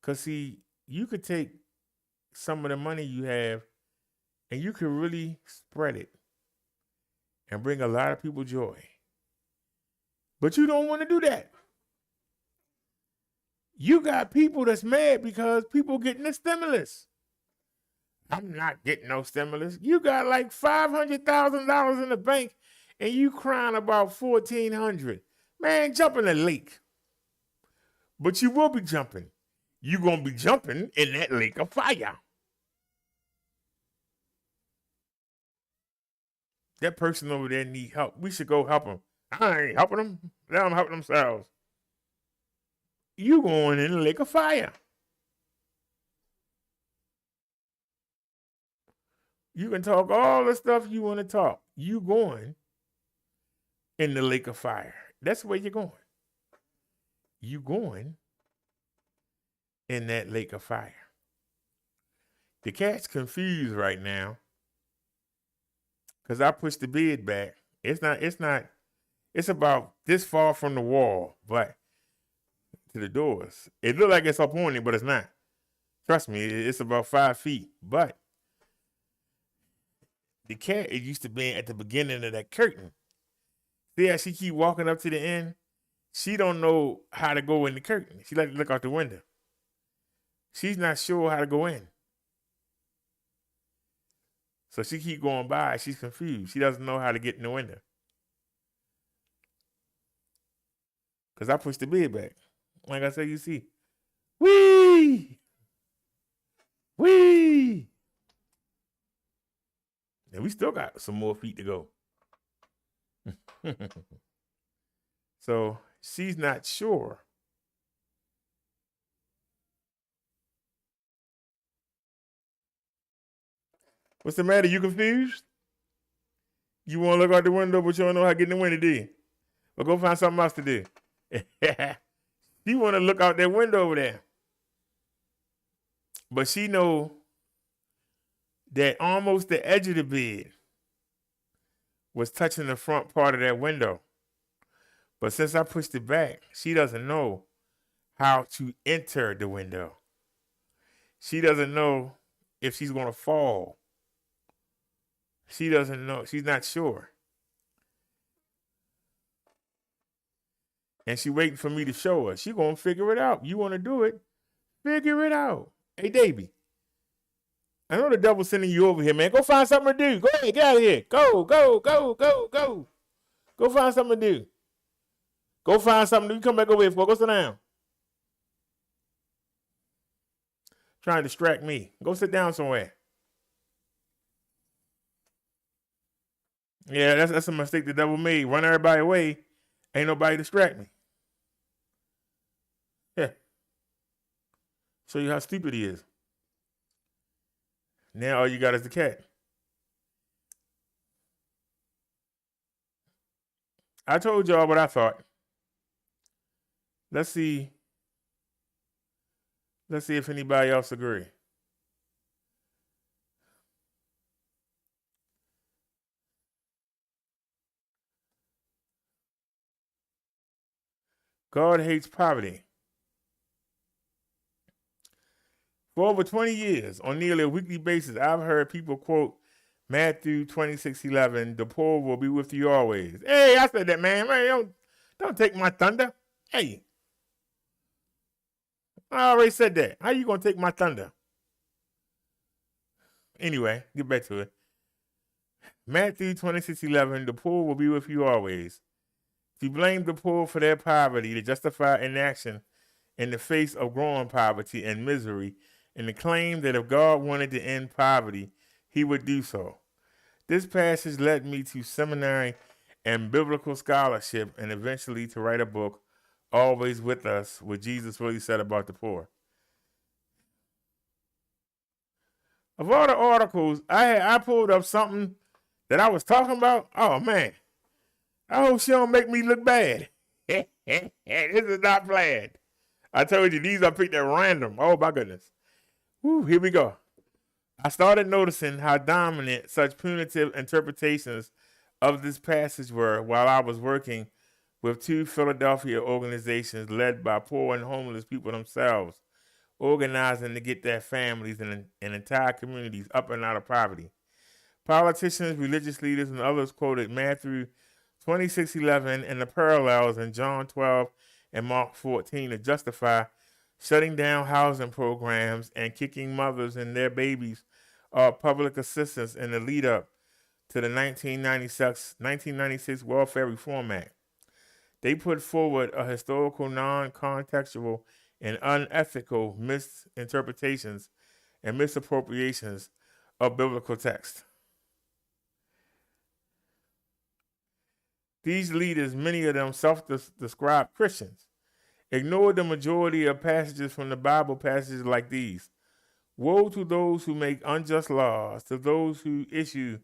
Because, see, you could take some of the money you have and you could really spread it and bring a lot of people joy. But you don't want to do that. You got people that's mad because people getting the stimulus. I'm not getting no stimulus. You got like $500,000 in the bank and you crying about $1,400. Man, jump in the lake. But you will be jumping. You're going to be jumping in that lake of fire. That person over there need help. We should go help them. I ain't helping them. Let them help themselves. You going in the lake of fire. You can talk all the stuff you want to talk. You going in the lake of fire. That's where you're going. You going in that lake of fire. The cat's confused right now because I pushed the bed back. It's about this far from the wall, but to the doors. It look like it's up on it, but it's not. Trust me, it's about 5 feet. But the cat, it used to be at the beginning of that curtain. See how she keep walking up to the end? She don't know how to go in the curtain. She like to look out the window. She's not sure how to go in. So she keep going by. She's confused. She doesn't know how to get in the window. Because I pushed the bed back. Like I said, you see. Whee! Whee! And we still got some more feet to go. So she's not sure. What's the matter? You confused? You want to look out the window, but you don't know how to get in the window, do you? Well, go find something else to do. She want to look out that window over there. But she know that almost the edge of the bed was touching the front part of that window. But since I pushed it back, she doesn't know how to enter the window. She doesn't know if she's going to fall. She doesn't know. She's not sure. And she waiting for me to show her. She going to figure it out. You want to do it? Figure it out. Hey, Davey. I know the devil's sending you over here, man. Go find something to do. Go ahead. Get out of here. Go, go, go, go, go. Go find something to do. Go find something to do. Come back over here. Go sit down. Trying to distract me. Go sit down somewhere. Yeah, that's a mistake the devil made. Run everybody away. Ain't nobody distract me. Yeah. Show you how stupid he is. Now all you got is the cat. I told y'all what I thought. Let's see if anybody else agree. God hates poverty. For over 20 years, on nearly a weekly basis, I've heard people quote Matthew 26:11, the poor will be with you always. Hey, I said that, man. Don't take my thunder. Hey, I already said that. How you going to take my thunder? Anyway, get back to it. Matthew 26:11, the poor will be with you always. To blame the poor for their poverty, to justify inaction in the face of growing poverty and misery, and to claim that if God wanted to end poverty, he would do so. This passage led me to seminary and biblical scholarship and eventually to write a book, Always With Us, what Jesus really said about the poor. Of all the articles, I pulled up something that I was talking about. Oh, man. I hope she don't make me look bad. This is not planned. I told you, these are picked at random. Oh, my goodness. Whew, here we go. I started noticing how dominant such punitive interpretations of this passage were while I was working with two Philadelphia organizations led by poor and homeless people themselves, organizing to get their families and entire communities up and out of poverty. Politicians, religious leaders, and others quoted Matthew 26:11 and the parallels in John 12 and Mark 14 to justify shutting down housing programs and kicking mothers and their babies off public assistance in the lead up to the 1996 Welfare Reform Act. They put forward a historical, non-contextual, and unethical misinterpretations and misappropriations of biblical text. These leaders, many of them self-described Christians, ignored the majority of passages from the Bible, passages like these. Woe to those who make unjust laws, to those who issue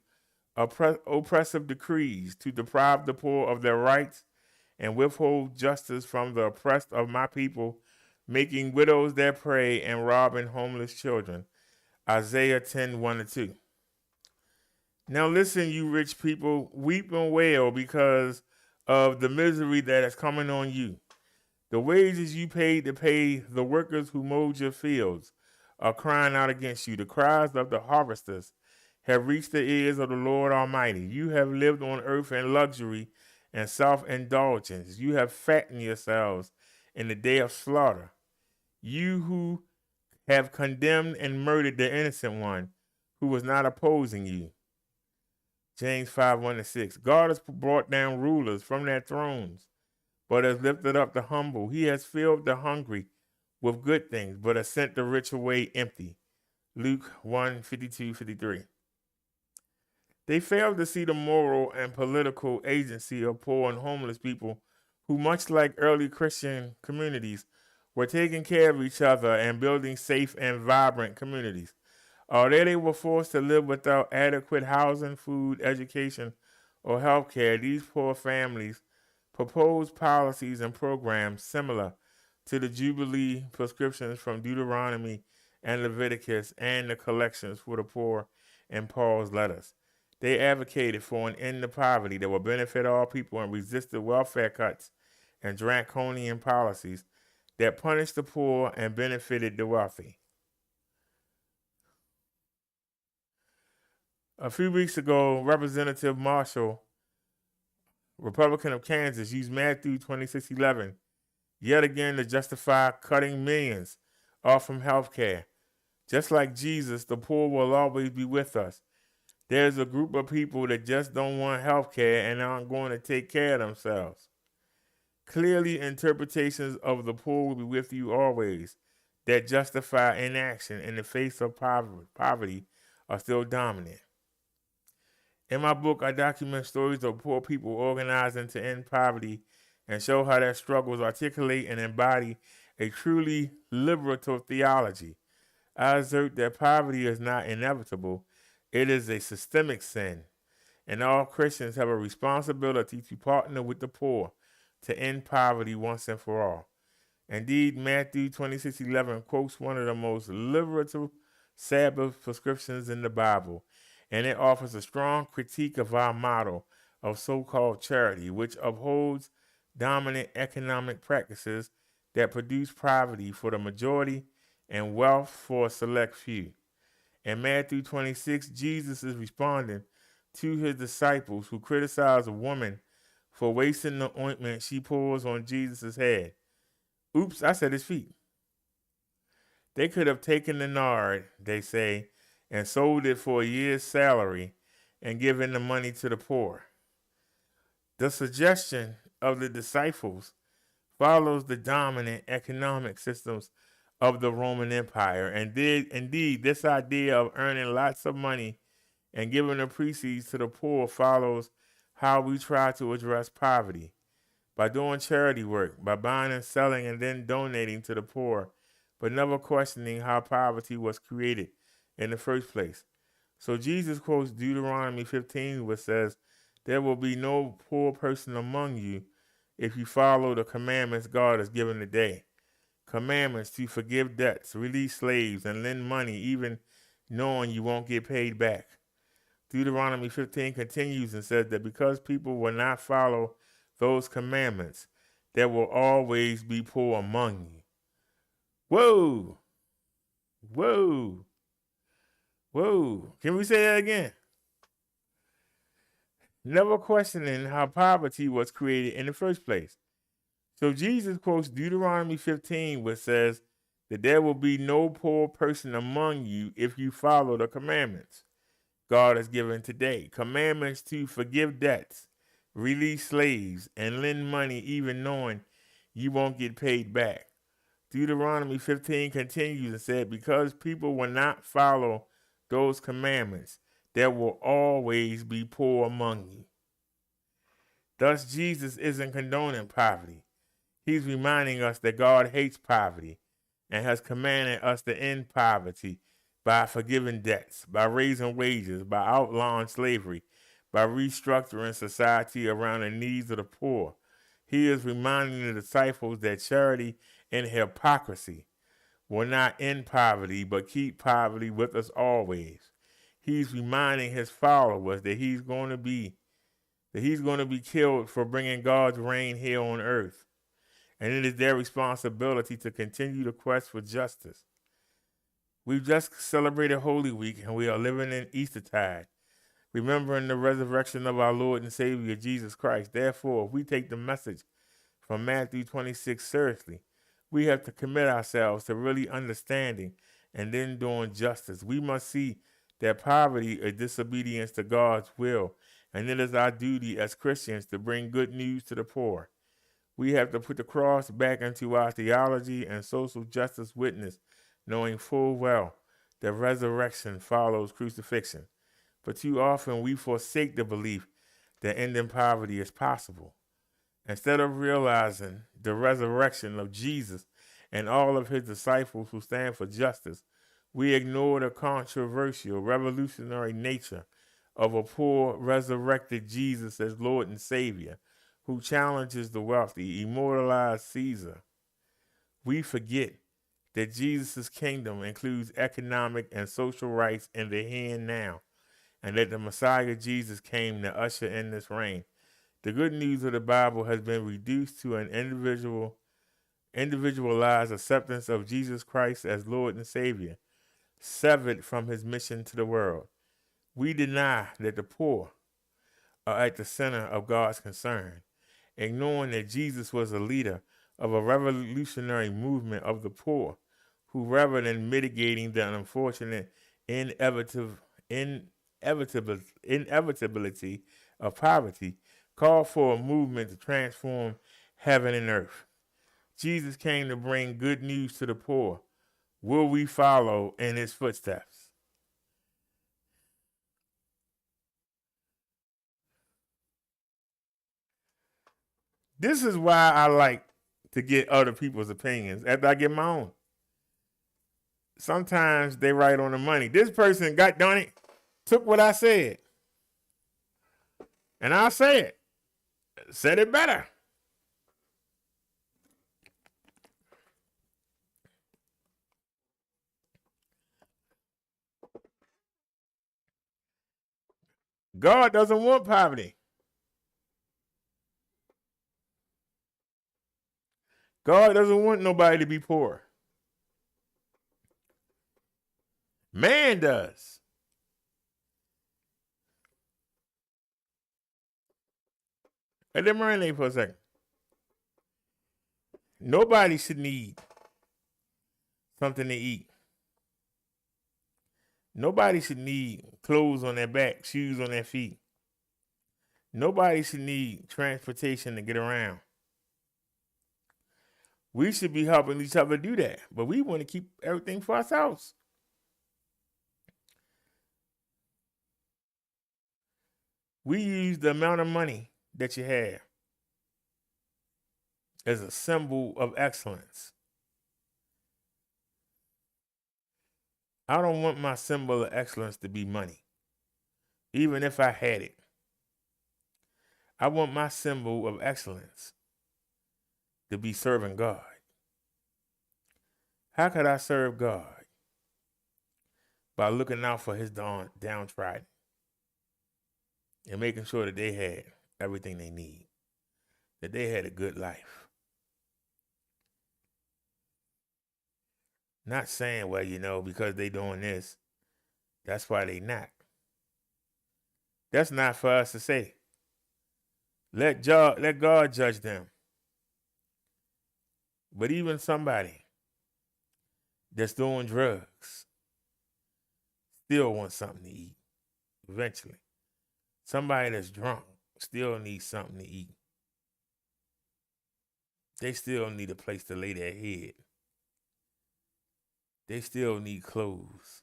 oppressive decrees to deprive the poor of their rights and withhold justice from the oppressed of my people, making widows their prey and robbing homeless children. Isaiah 10:1-2. Now listen, you rich people, weep and wail because of the misery that is coming on you. The wages you paid to pay the workers who mowed your fields are crying out against you. The cries of the harvesters have reached the ears of the Lord Almighty. You have lived on earth in luxury and self-indulgence. You have fattened yourselves in the day of slaughter. You who have condemned and murdered the innocent one who was not opposing you. James 5:1-6. God has brought down rulers from their thrones, but has lifted up the humble. He has filled the hungry with good things, but has sent the rich away empty. Luke 1:52-53. They failed to see the moral and political agency of poor and homeless people who, much like early Christian communities, were taking care of each other and building safe and vibrant communities. Although they were forced to live without adequate housing, food, education, or health care, these poor families proposed policies and programs similar to the Jubilee prescriptions from Deuteronomy and Leviticus and the collections for the poor in Paul's letters. They advocated for an end to poverty that would benefit all people and resisted welfare cuts and draconian policies that punished the poor and benefited the wealthy. A few weeks ago, Representative Marshall, Republican of Kansas, used Matthew 26:11 yet again to justify cutting millions off from health care. Just like Jesus, the poor will always be with us. There's a group of people that just don't want health care and aren't going to take care of themselves. Clearly, interpretations of the poor will be with you always that justify inaction in the face of poverty are still dominant. In my book, I document stories of poor people organizing to end poverty and show how their struggles articulate and embody a truly liberative theology. I assert that poverty is not inevitable. It is a systemic sin, and all Christians have a responsibility to partner with the poor to end poverty once and for all. Indeed, Matthew 26:11 quotes one of the most liberative Sabbath prescriptions in the Bible, and it offers a strong critique of our model of so-called charity, which upholds dominant economic practices that produce poverty for the majority and wealth for a select few. In Matthew 26, Jesus is responding to his disciples who criticize a woman for wasting the ointment she pours on Jesus' head. Oops, I said his feet. They could have taken the nard, they say, and sold it for a year's salary and given the money to the poor. The suggestion of the disciples follows the dominant economic systems of the Roman Empire, and indeed this idea of earning lots of money and giving the proceeds to the poor follows how we try to address poverty. By doing charity work, by buying and selling and then donating to the poor, but never questioning how poverty was created in the first place. So Jesus quotes Deuteronomy 15, which says, "There will be no poor person among you if you follow the commandments God has given today." Commandments to forgive debts, release slaves, and lend money even knowing you won't get paid back. Deuteronomy 15 continues and says that because people will not follow those commandments, there will always be poor among you. Whoa! Whoa! Whoa! Can we say that again? Never questioning how poverty was created in the first place. So Jesus quotes Deuteronomy 15, which says that there will be no poor person among you if you follow the commandments God has given today. Commandments to forgive debts, release slaves, and lend money even knowing you won't get paid back. Deuteronomy 15 continues and said, because people will not follow those commandments, there will always be poor among you. Thus, Jesus isn't condoning poverty. He's reminding us that God hates poverty and has commanded us to end poverty by forgiving debts, by raising wages, by outlawing slavery, by restructuring society around the needs of the poor. He is reminding the disciples that charity and hypocrisy will not end poverty, but keep poverty with us always. He's reminding his followers that he's going to be killed for bringing God's reign here on earth. And it is their responsibility to continue the quest for justice. We've just celebrated Holy Week and we are living in Eastertide, remembering the resurrection of our Lord and Savior Jesus Christ. Therefore, if we take the message from Matthew 26 seriously, we have to commit ourselves to really understanding and then doing justice. We must see that poverty is disobedience to God's will, and it is our duty as Christians to bring good news to the poor. We have to put the cross back into our theology and social justice witness, knowing full well that resurrection follows crucifixion. But too often we forsake the belief that ending poverty is possible. Instead of realizing the resurrection of Jesus and all of his disciples who stand for justice, we ignore the controversial, revolutionary nature of a poor, resurrected Jesus as Lord and Savior, who challenges the wealthy, immortalized Caesar. We forget that Jesus' kingdom includes economic and social rights in the here and now, and that the Messiah Jesus came to usher in this reign. The good news of the Bible has been reduced to an individualized acceptance of Jesus Christ as Lord and Savior, severed from his mission to the world. We deny that the poor are at the center of God's concern, ignoring that Jesus was a leader of a revolutionary movement of the poor, who rather than mitigating the unfortunate inevitability of poverty, called for a movement to transform heaven and earth. Jesus came to bring good news to the poor. Will we follow in his footsteps? This is why I like to get other people's opinions after I get my own. Sometimes they write on the money. This person got done it, took what I said. And I'll say it. Said it better. God doesn't want poverty. God doesn't want nobody to be poor. Man does. Let them marinate for a second. Nobody should need something to eat. Nobody should need clothes on their back, shoes on their feet. Nobody should need transportation to get around. We should be helping each other do that, but we want to keep everything for ourselves. We use the amount of money that you have as a symbol of excellence. I don't want my symbol of excellence to be money, even if I had it. I want my symbol of excellence to be serving God. How could I serve God? By looking out for his downtrodden and making sure that they had everything they need, that they had a good life. Not saying, well, because they doing this, that's why they not. That's not for us to say. Let God judge them. But even somebody that's doing drugs still wants something to eat eventually. Somebody that's drunk still needs something to eat. They still need a place to lay their head. They still need clothes.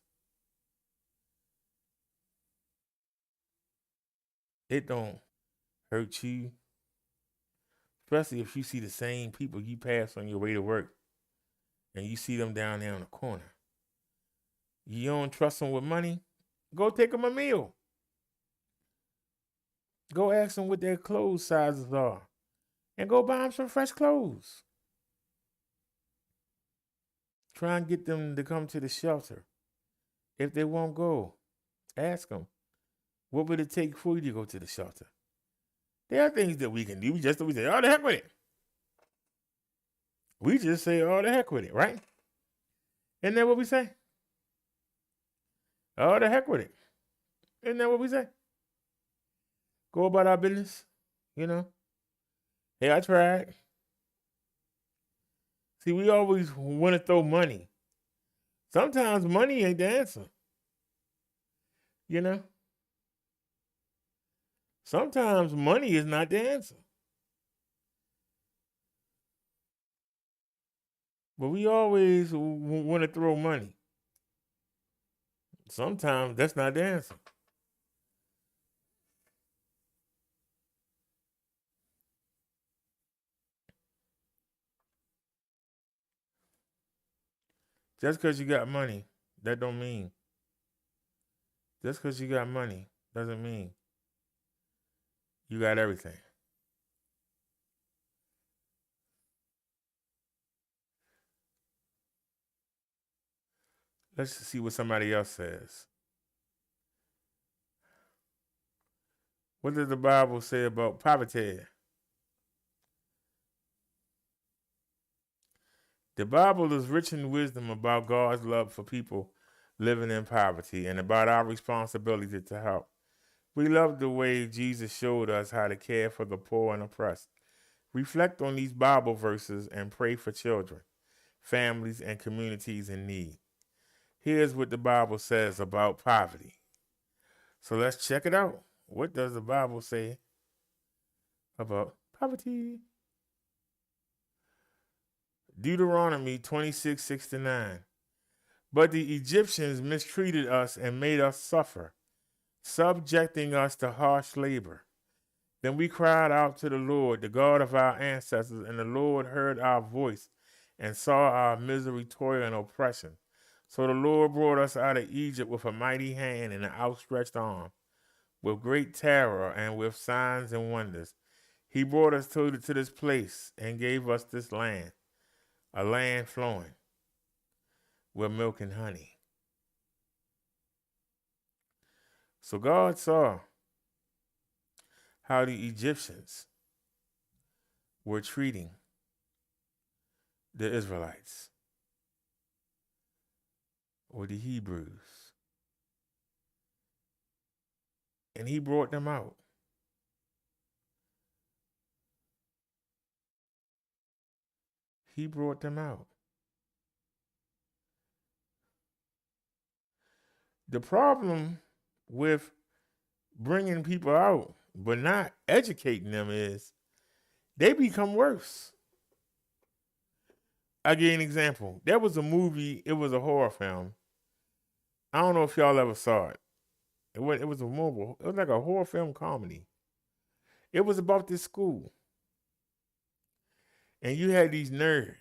It don't hurt you, especially if you see the same people you pass on your way to work and you see them down there on the corner. You don't trust them with money? Go take them a meal. Go ask them what their clothes sizes are and go buy them some fresh clothes. Try and get them to come to the shelter. If they won't go, ask them, what would it take for you to go to the shelter? There are things that we can do. We say, oh, the heck with it. We just say, oh, the heck with it, right? Isn't that what we say? Oh, the heck with it. Isn't that what we say? Go about our business, Hey, I tried. See, we always want to throw money. Sometimes money ain't the answer. Sometimes money is not the answer. But we always want to throw money. Sometimes that's not the answer. Just because you got money, that don't mean. Just because you got money doesn't mean you got everything. Let's see what somebody else says. What does the Bible say about poverty? The Bible is rich in wisdom about God's love for people living in poverty and about our responsibility to help. We love the way Jesus showed us how to care for the poor and oppressed. Reflect on these Bible verses and pray for children, families, and communities in need. Here's what the Bible says about poverty. So let's check it out. What does the Bible say about poverty? Deuteronomy 26:6-9. But the Egyptians mistreated us and made us suffer, subjecting us to harsh labor. Then we cried out to the Lord, the God of our ancestors, and the Lord heard our voice and saw our misery, toil, and oppression. So the Lord brought us out of Egypt with a mighty hand and an outstretched arm, with great terror and with signs and wonders. He brought us to this place and gave us this land, a land flowing with milk and honey. So God saw how the Egyptians were treating the Israelites or the Hebrews. And he brought them out. He brought them out. The problem with bringing people out but not educating them is they become worse. I'll give you an example. There was a movie, it was a horror film. I don't know if y'all ever saw it. It was a movie. It was like a horror film comedy. It was about this school. And you had these nerds.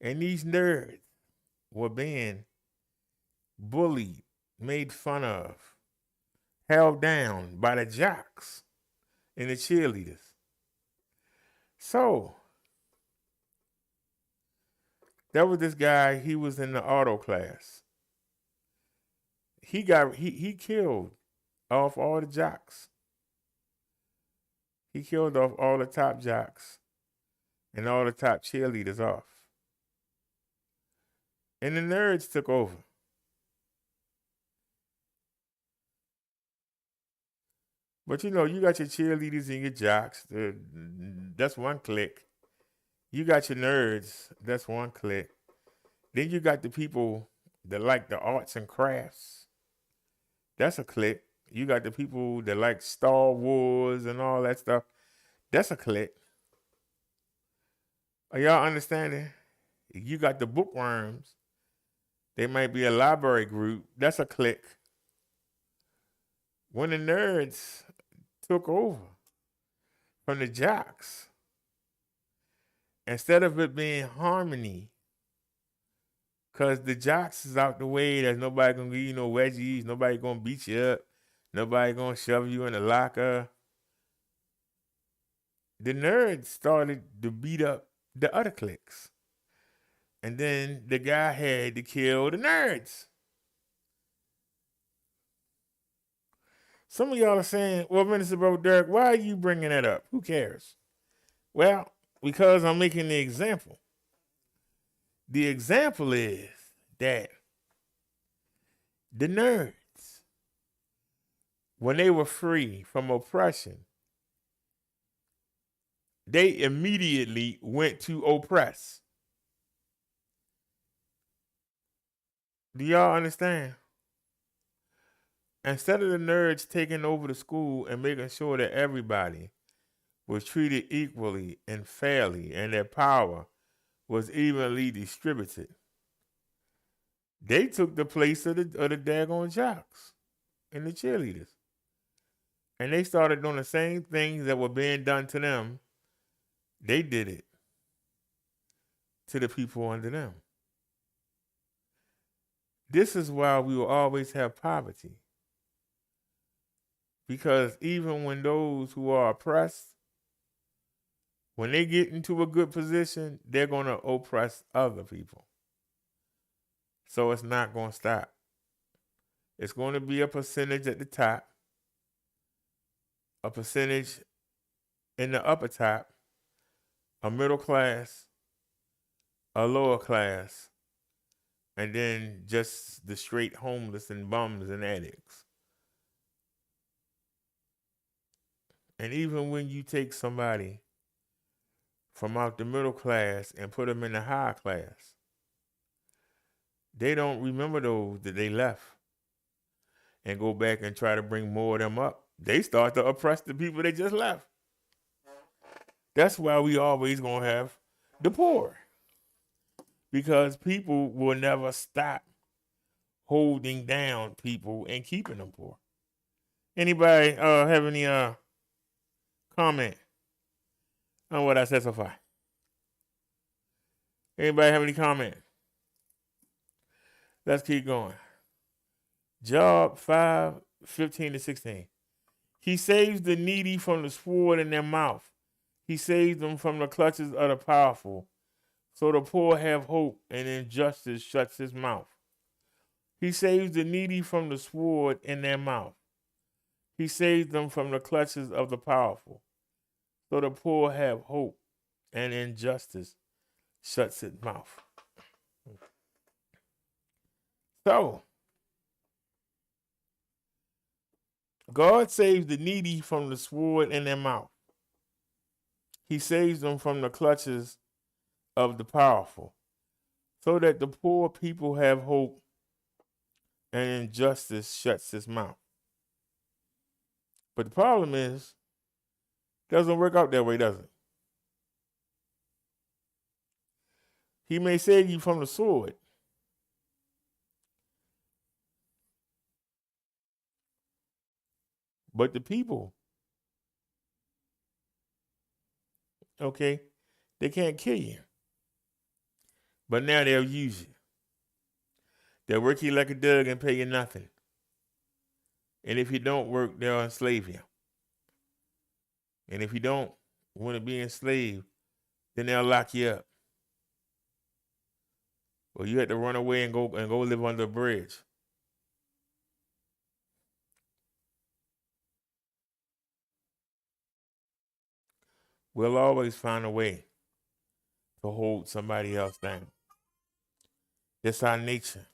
And these nerds were being bullied, made fun of, held down by the jocks and the cheerleaders. So, there was this guy, he was in the auto class. He killed off all the jocks. He killed off all the top jocks and all the top cheerleaders off. And the nerds took over. But you know, you got your cheerleaders and your jocks. That's one clique. You got your nerds. That's one clique. Then you got the people that like the arts and crafts. That's a clique. You got the people that like Star Wars and all that stuff. That's a clique. Are y'all understanding? You got the bookworms. They might be a library group. That's a clique. When the nerds took over from the jocks, instead of it being harmony, because the jocks is out the way, there's nobody going to give you no wedgies, nobody going to beat you up, nobody going to shove you in the locker. The nerds started to beat up the other cliques. And then the guy had to kill the nerds. Some of y'all are saying, well, Minister Bro Derek, why are you bringing that up? Who cares? Well, because I'm making the example. The example is that the nerds, when they were free from oppression, they immediately went to oppress. Do y'all understand? Instead of the nerds taking over the school and making sure that everybody was treated equally and fairly and their power was evenly distributed, they took the place of the daggone jocks and the cheerleaders. And they started doing the same things that were being done to them. They did it to the people under them. This is why we will always have poverty. Because even when those who are oppressed, when they get into a good position, they're going to oppress other people. So it's not going to stop. It's going to be a percentage at the top, a percentage in the upper top, a middle class, a lower class, and then just the straight homeless and bums and addicts. And even when you take somebody from out the middle class and put them in the high class, they don't remember those that they left and go back and try to bring more of them up. They start to oppress the people they just left. That's why we always going to have the poor. Because people will never stop holding down people and keeping them poor. Anybody have any comment on what I said so far? Anybody have any comment? Let's keep going. Job 5:15-16. He saves the needy from the sword in their mouth. He saves them from the clutches of the powerful. So the poor have hope, and injustice shuts his mouth. He saves the needy from the sword in their mouth. He saves them from the clutches of the powerful. So the poor have hope, and injustice shuts its mouth. So, God saves the needy from the sword in their mouth. He saves them from the clutches of the powerful, so that the poor people have hope and injustice shuts its mouth. But the problem is, it doesn't work out that way, does it? He may save you from the sword, but the people, okay, they can't kill you. But now they'll use you. They'll work you like a dog and pay you nothing. And if you don't work, they'll enslave you. And if you don't want to be enslaved, then they'll lock you up. Or you have to run away and go live under a bridge. We'll always find a way to hold somebody else down. It's our nature.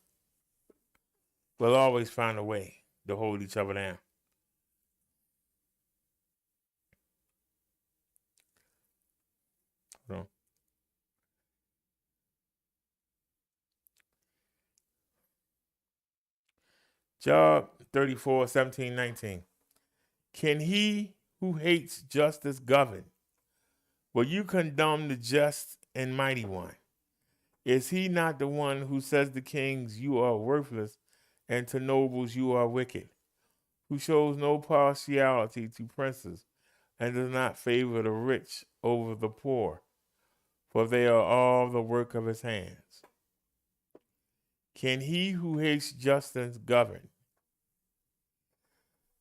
We'll always find a way to hold each other down. Hold on. Job 34, 17, 19. Can he who hates justice govern? Will you condemn the just and mighty one? Is he not the one who says to kings, you are worthless, and to nobles, you are wicked? Who shows no partiality to princes, and does not favor the rich over the poor, for they are all the work of his hands. Can he who hates justice govern?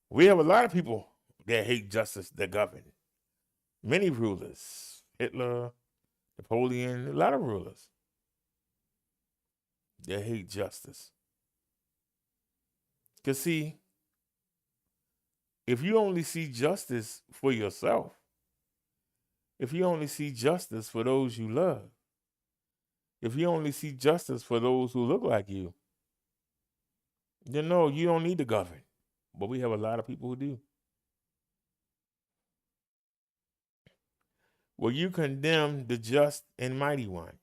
We have a lot of people that hate justice that govern. Many rulers, Hitler, Napoleon, a lot of rulers that hate justice. Because see, if you only see justice for yourself, if you only see justice for those you love, if you only see justice for those who look like you, then no, you don't need to govern. But we have a lot of people who do. Will you condemn the just and mighty one?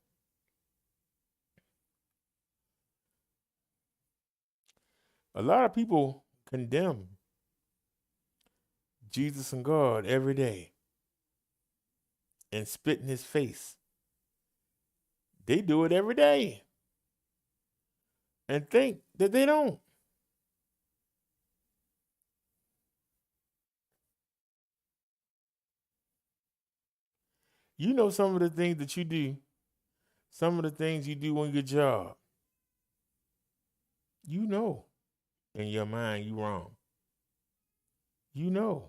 A lot of people condemn Jesus and God every day and spit in his face. They do it every day and think that they don't. You know some of the things that you do, some of the things you do on your job. You know in your mind you wrong. You know.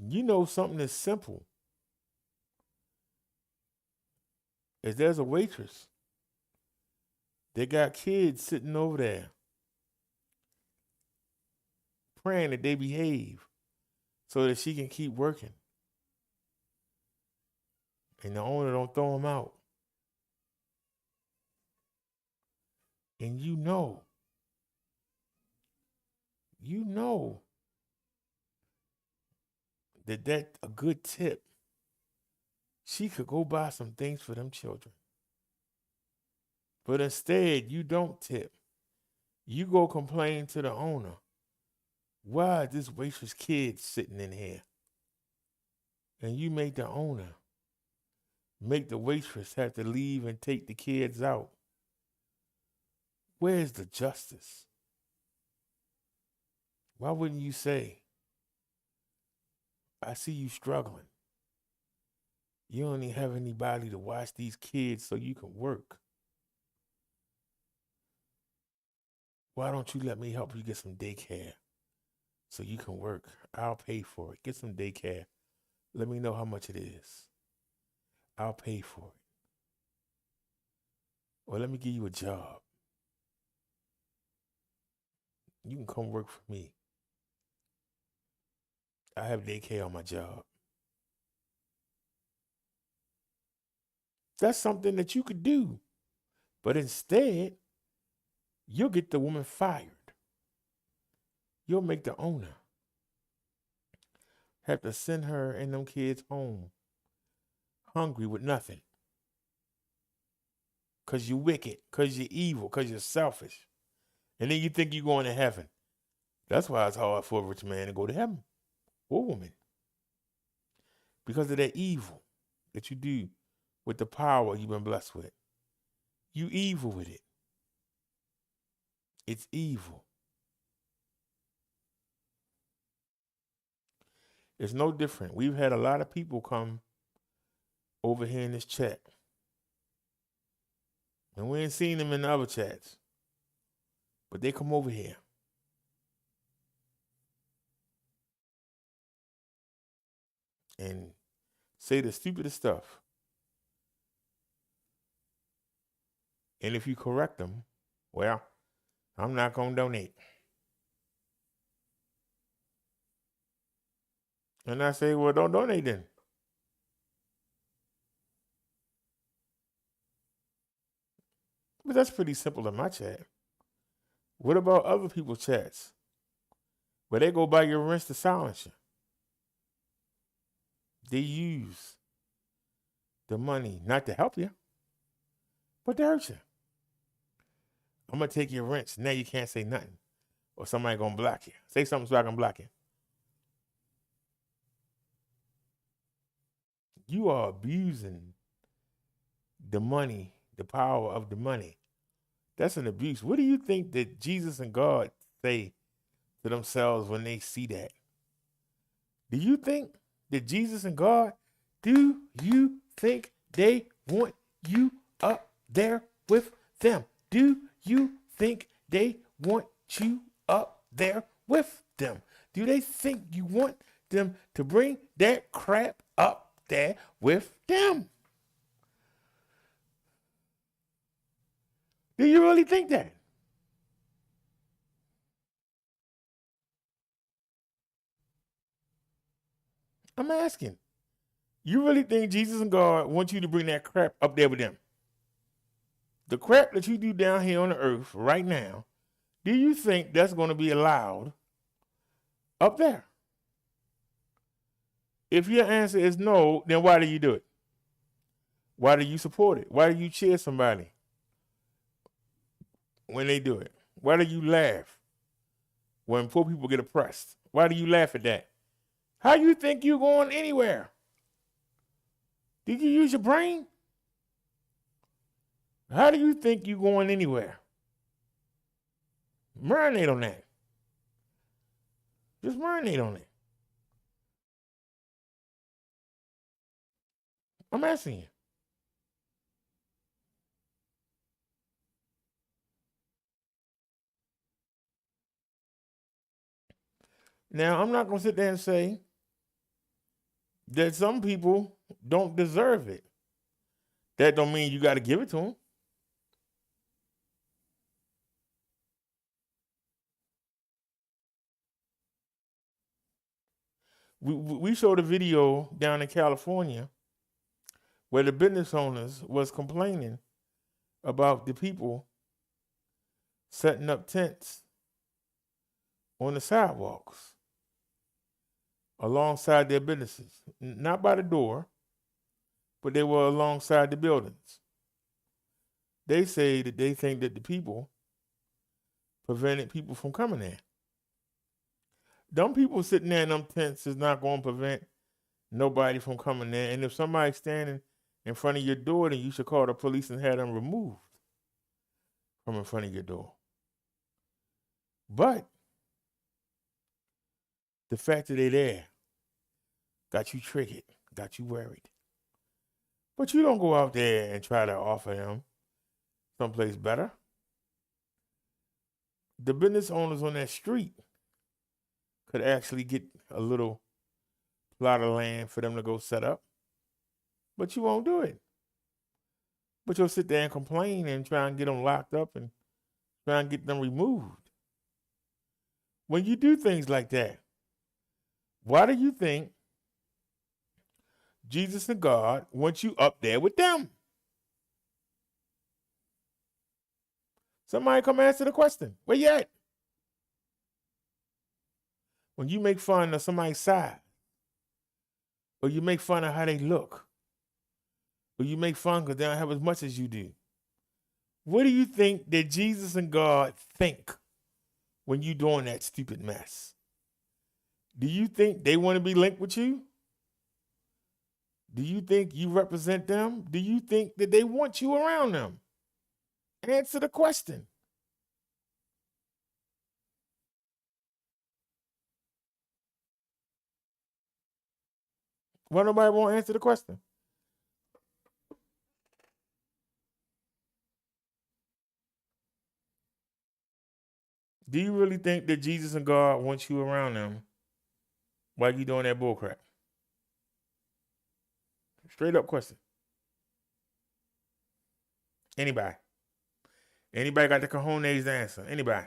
You know something that's simple. If there's a waitress, they got kids sitting over there praying that they behave so that she can keep working. And the owner don't throw them out. And you know that a good tip, she could go buy some things for them children. But instead, you don't tip. You go complain to the owner. Why is this waitress kid sitting in here? And you make the owner make the waitress have to leave and take the kids out. Where's the justice? Why wouldn't you say, I see you struggling. You don't even have anybody to watch these kids so you can work. Why don't you let me help you get some daycare so you can work? I'll pay for it. Get some daycare. Let me know how much it is. I'll pay for it. Or let me give you a job. You can come work for me. I have daycare on my job. That's something that you could do. But instead, you'll get the woman fired. You'll make the owner have to send her and them kids home hungry with nothing. Because you're wicked, because you're evil, because you're selfish. And then you think you're going to heaven. That's why it's hard for a rich man to go to heaven or woman. Because of that evil that you do with the power you've been blessed with. You evil with it. It's evil. It's no different. We've had a lot of people come over here in this chat. And we ain't seen them in the other chats. But they come over here. And say the stupidest stuff. And if you correct them, well, I'm not going to donate. And I say, well, don't donate then. But that's pretty simple in my chat. What about other people's chats? Where they go buy your rinse to silence you. They use the money not to help you, but to hurt you. I'm going to take your rinse. Now you can't say nothing. Or somebody going to block you. Say something so I can block you. You are abusing the money, the power of the money. That's an abuse. What do you think that Jesus and God say to themselves when they see that? Do you think that Jesus and God, do you think they want you up there with them? Do you think they want you up there with them? Do they think you want them to bring that crap up there with them? Do you really think that? I'm asking. You really think Jesus and God want you to bring that crap up there with them? The crap that you do down here on the earth right now, do you think that's going to be allowed up there? If your answer is no, then why do you do it? Why do you support it? Why do you cheer somebody when they do it? Why do you laugh when poor people get oppressed? Why do you laugh at that? How you think you're going anywhere? Did you use your brain? How do you think you're going anywhere? Marinate on that. Just marinate on it. I'm asking you. Now, I'm not going to sit there and say that some people don't deserve it. That don't mean you got to give it to them. We showed a video down in California where the business owners was complaining about the people setting up tents on the sidewalks alongside their businesses. Not by the door, but they were alongside the buildings. They say that they think that the people prevented people from coming there. Them people sitting there in them tents is not going to prevent nobody from coming there. And if somebody's standing in front of your door, then you should call the police and have them removed from in front of your door. But the fact that they're there got you triggered, got you worried. But you don't go out there and try to offer them someplace better. The business owners on that street could actually get a little plot of land for them to go set up. But you won't do it. But you'll sit there and complain and try and get them locked up and try and get them removed. When you do things like that, why do you think Jesus and God want you up there with them? Somebody come answer the question. Where you at? When you make fun of somebody's side, or you make fun of how they look, or you make fun because they don't have as much as you do, what do you think that Jesus and God think when you doing that stupid mess? Do you think they want to be linked with you? Do you think you represent them? Do you think that they want you around them? Answer the question. Why nobody won't answer the question? Do you really think that Jesus and God want you around them while you doing that bullcrap? Straight up question. Anybody? Anybody got the cojones to answer? Anybody?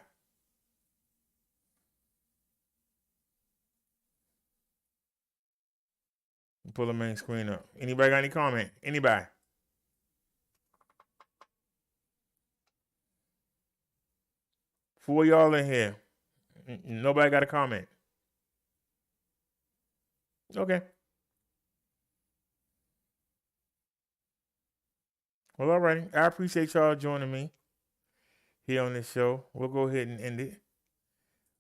Pull the main screen up. Anybody got any comment? Anybody? Four y'all in here. Nobody got a comment. Okay. Well, all righty. I appreciate y'all joining me here on this show. We'll go ahead and end it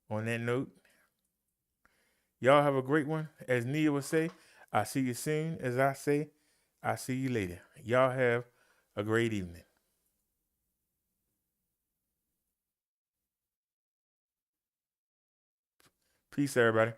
on that note. Y'all have a great one. As Nia would say, I'll see you soon. As I say, I'll see you later. Y'all have a great evening. Peace, everybody.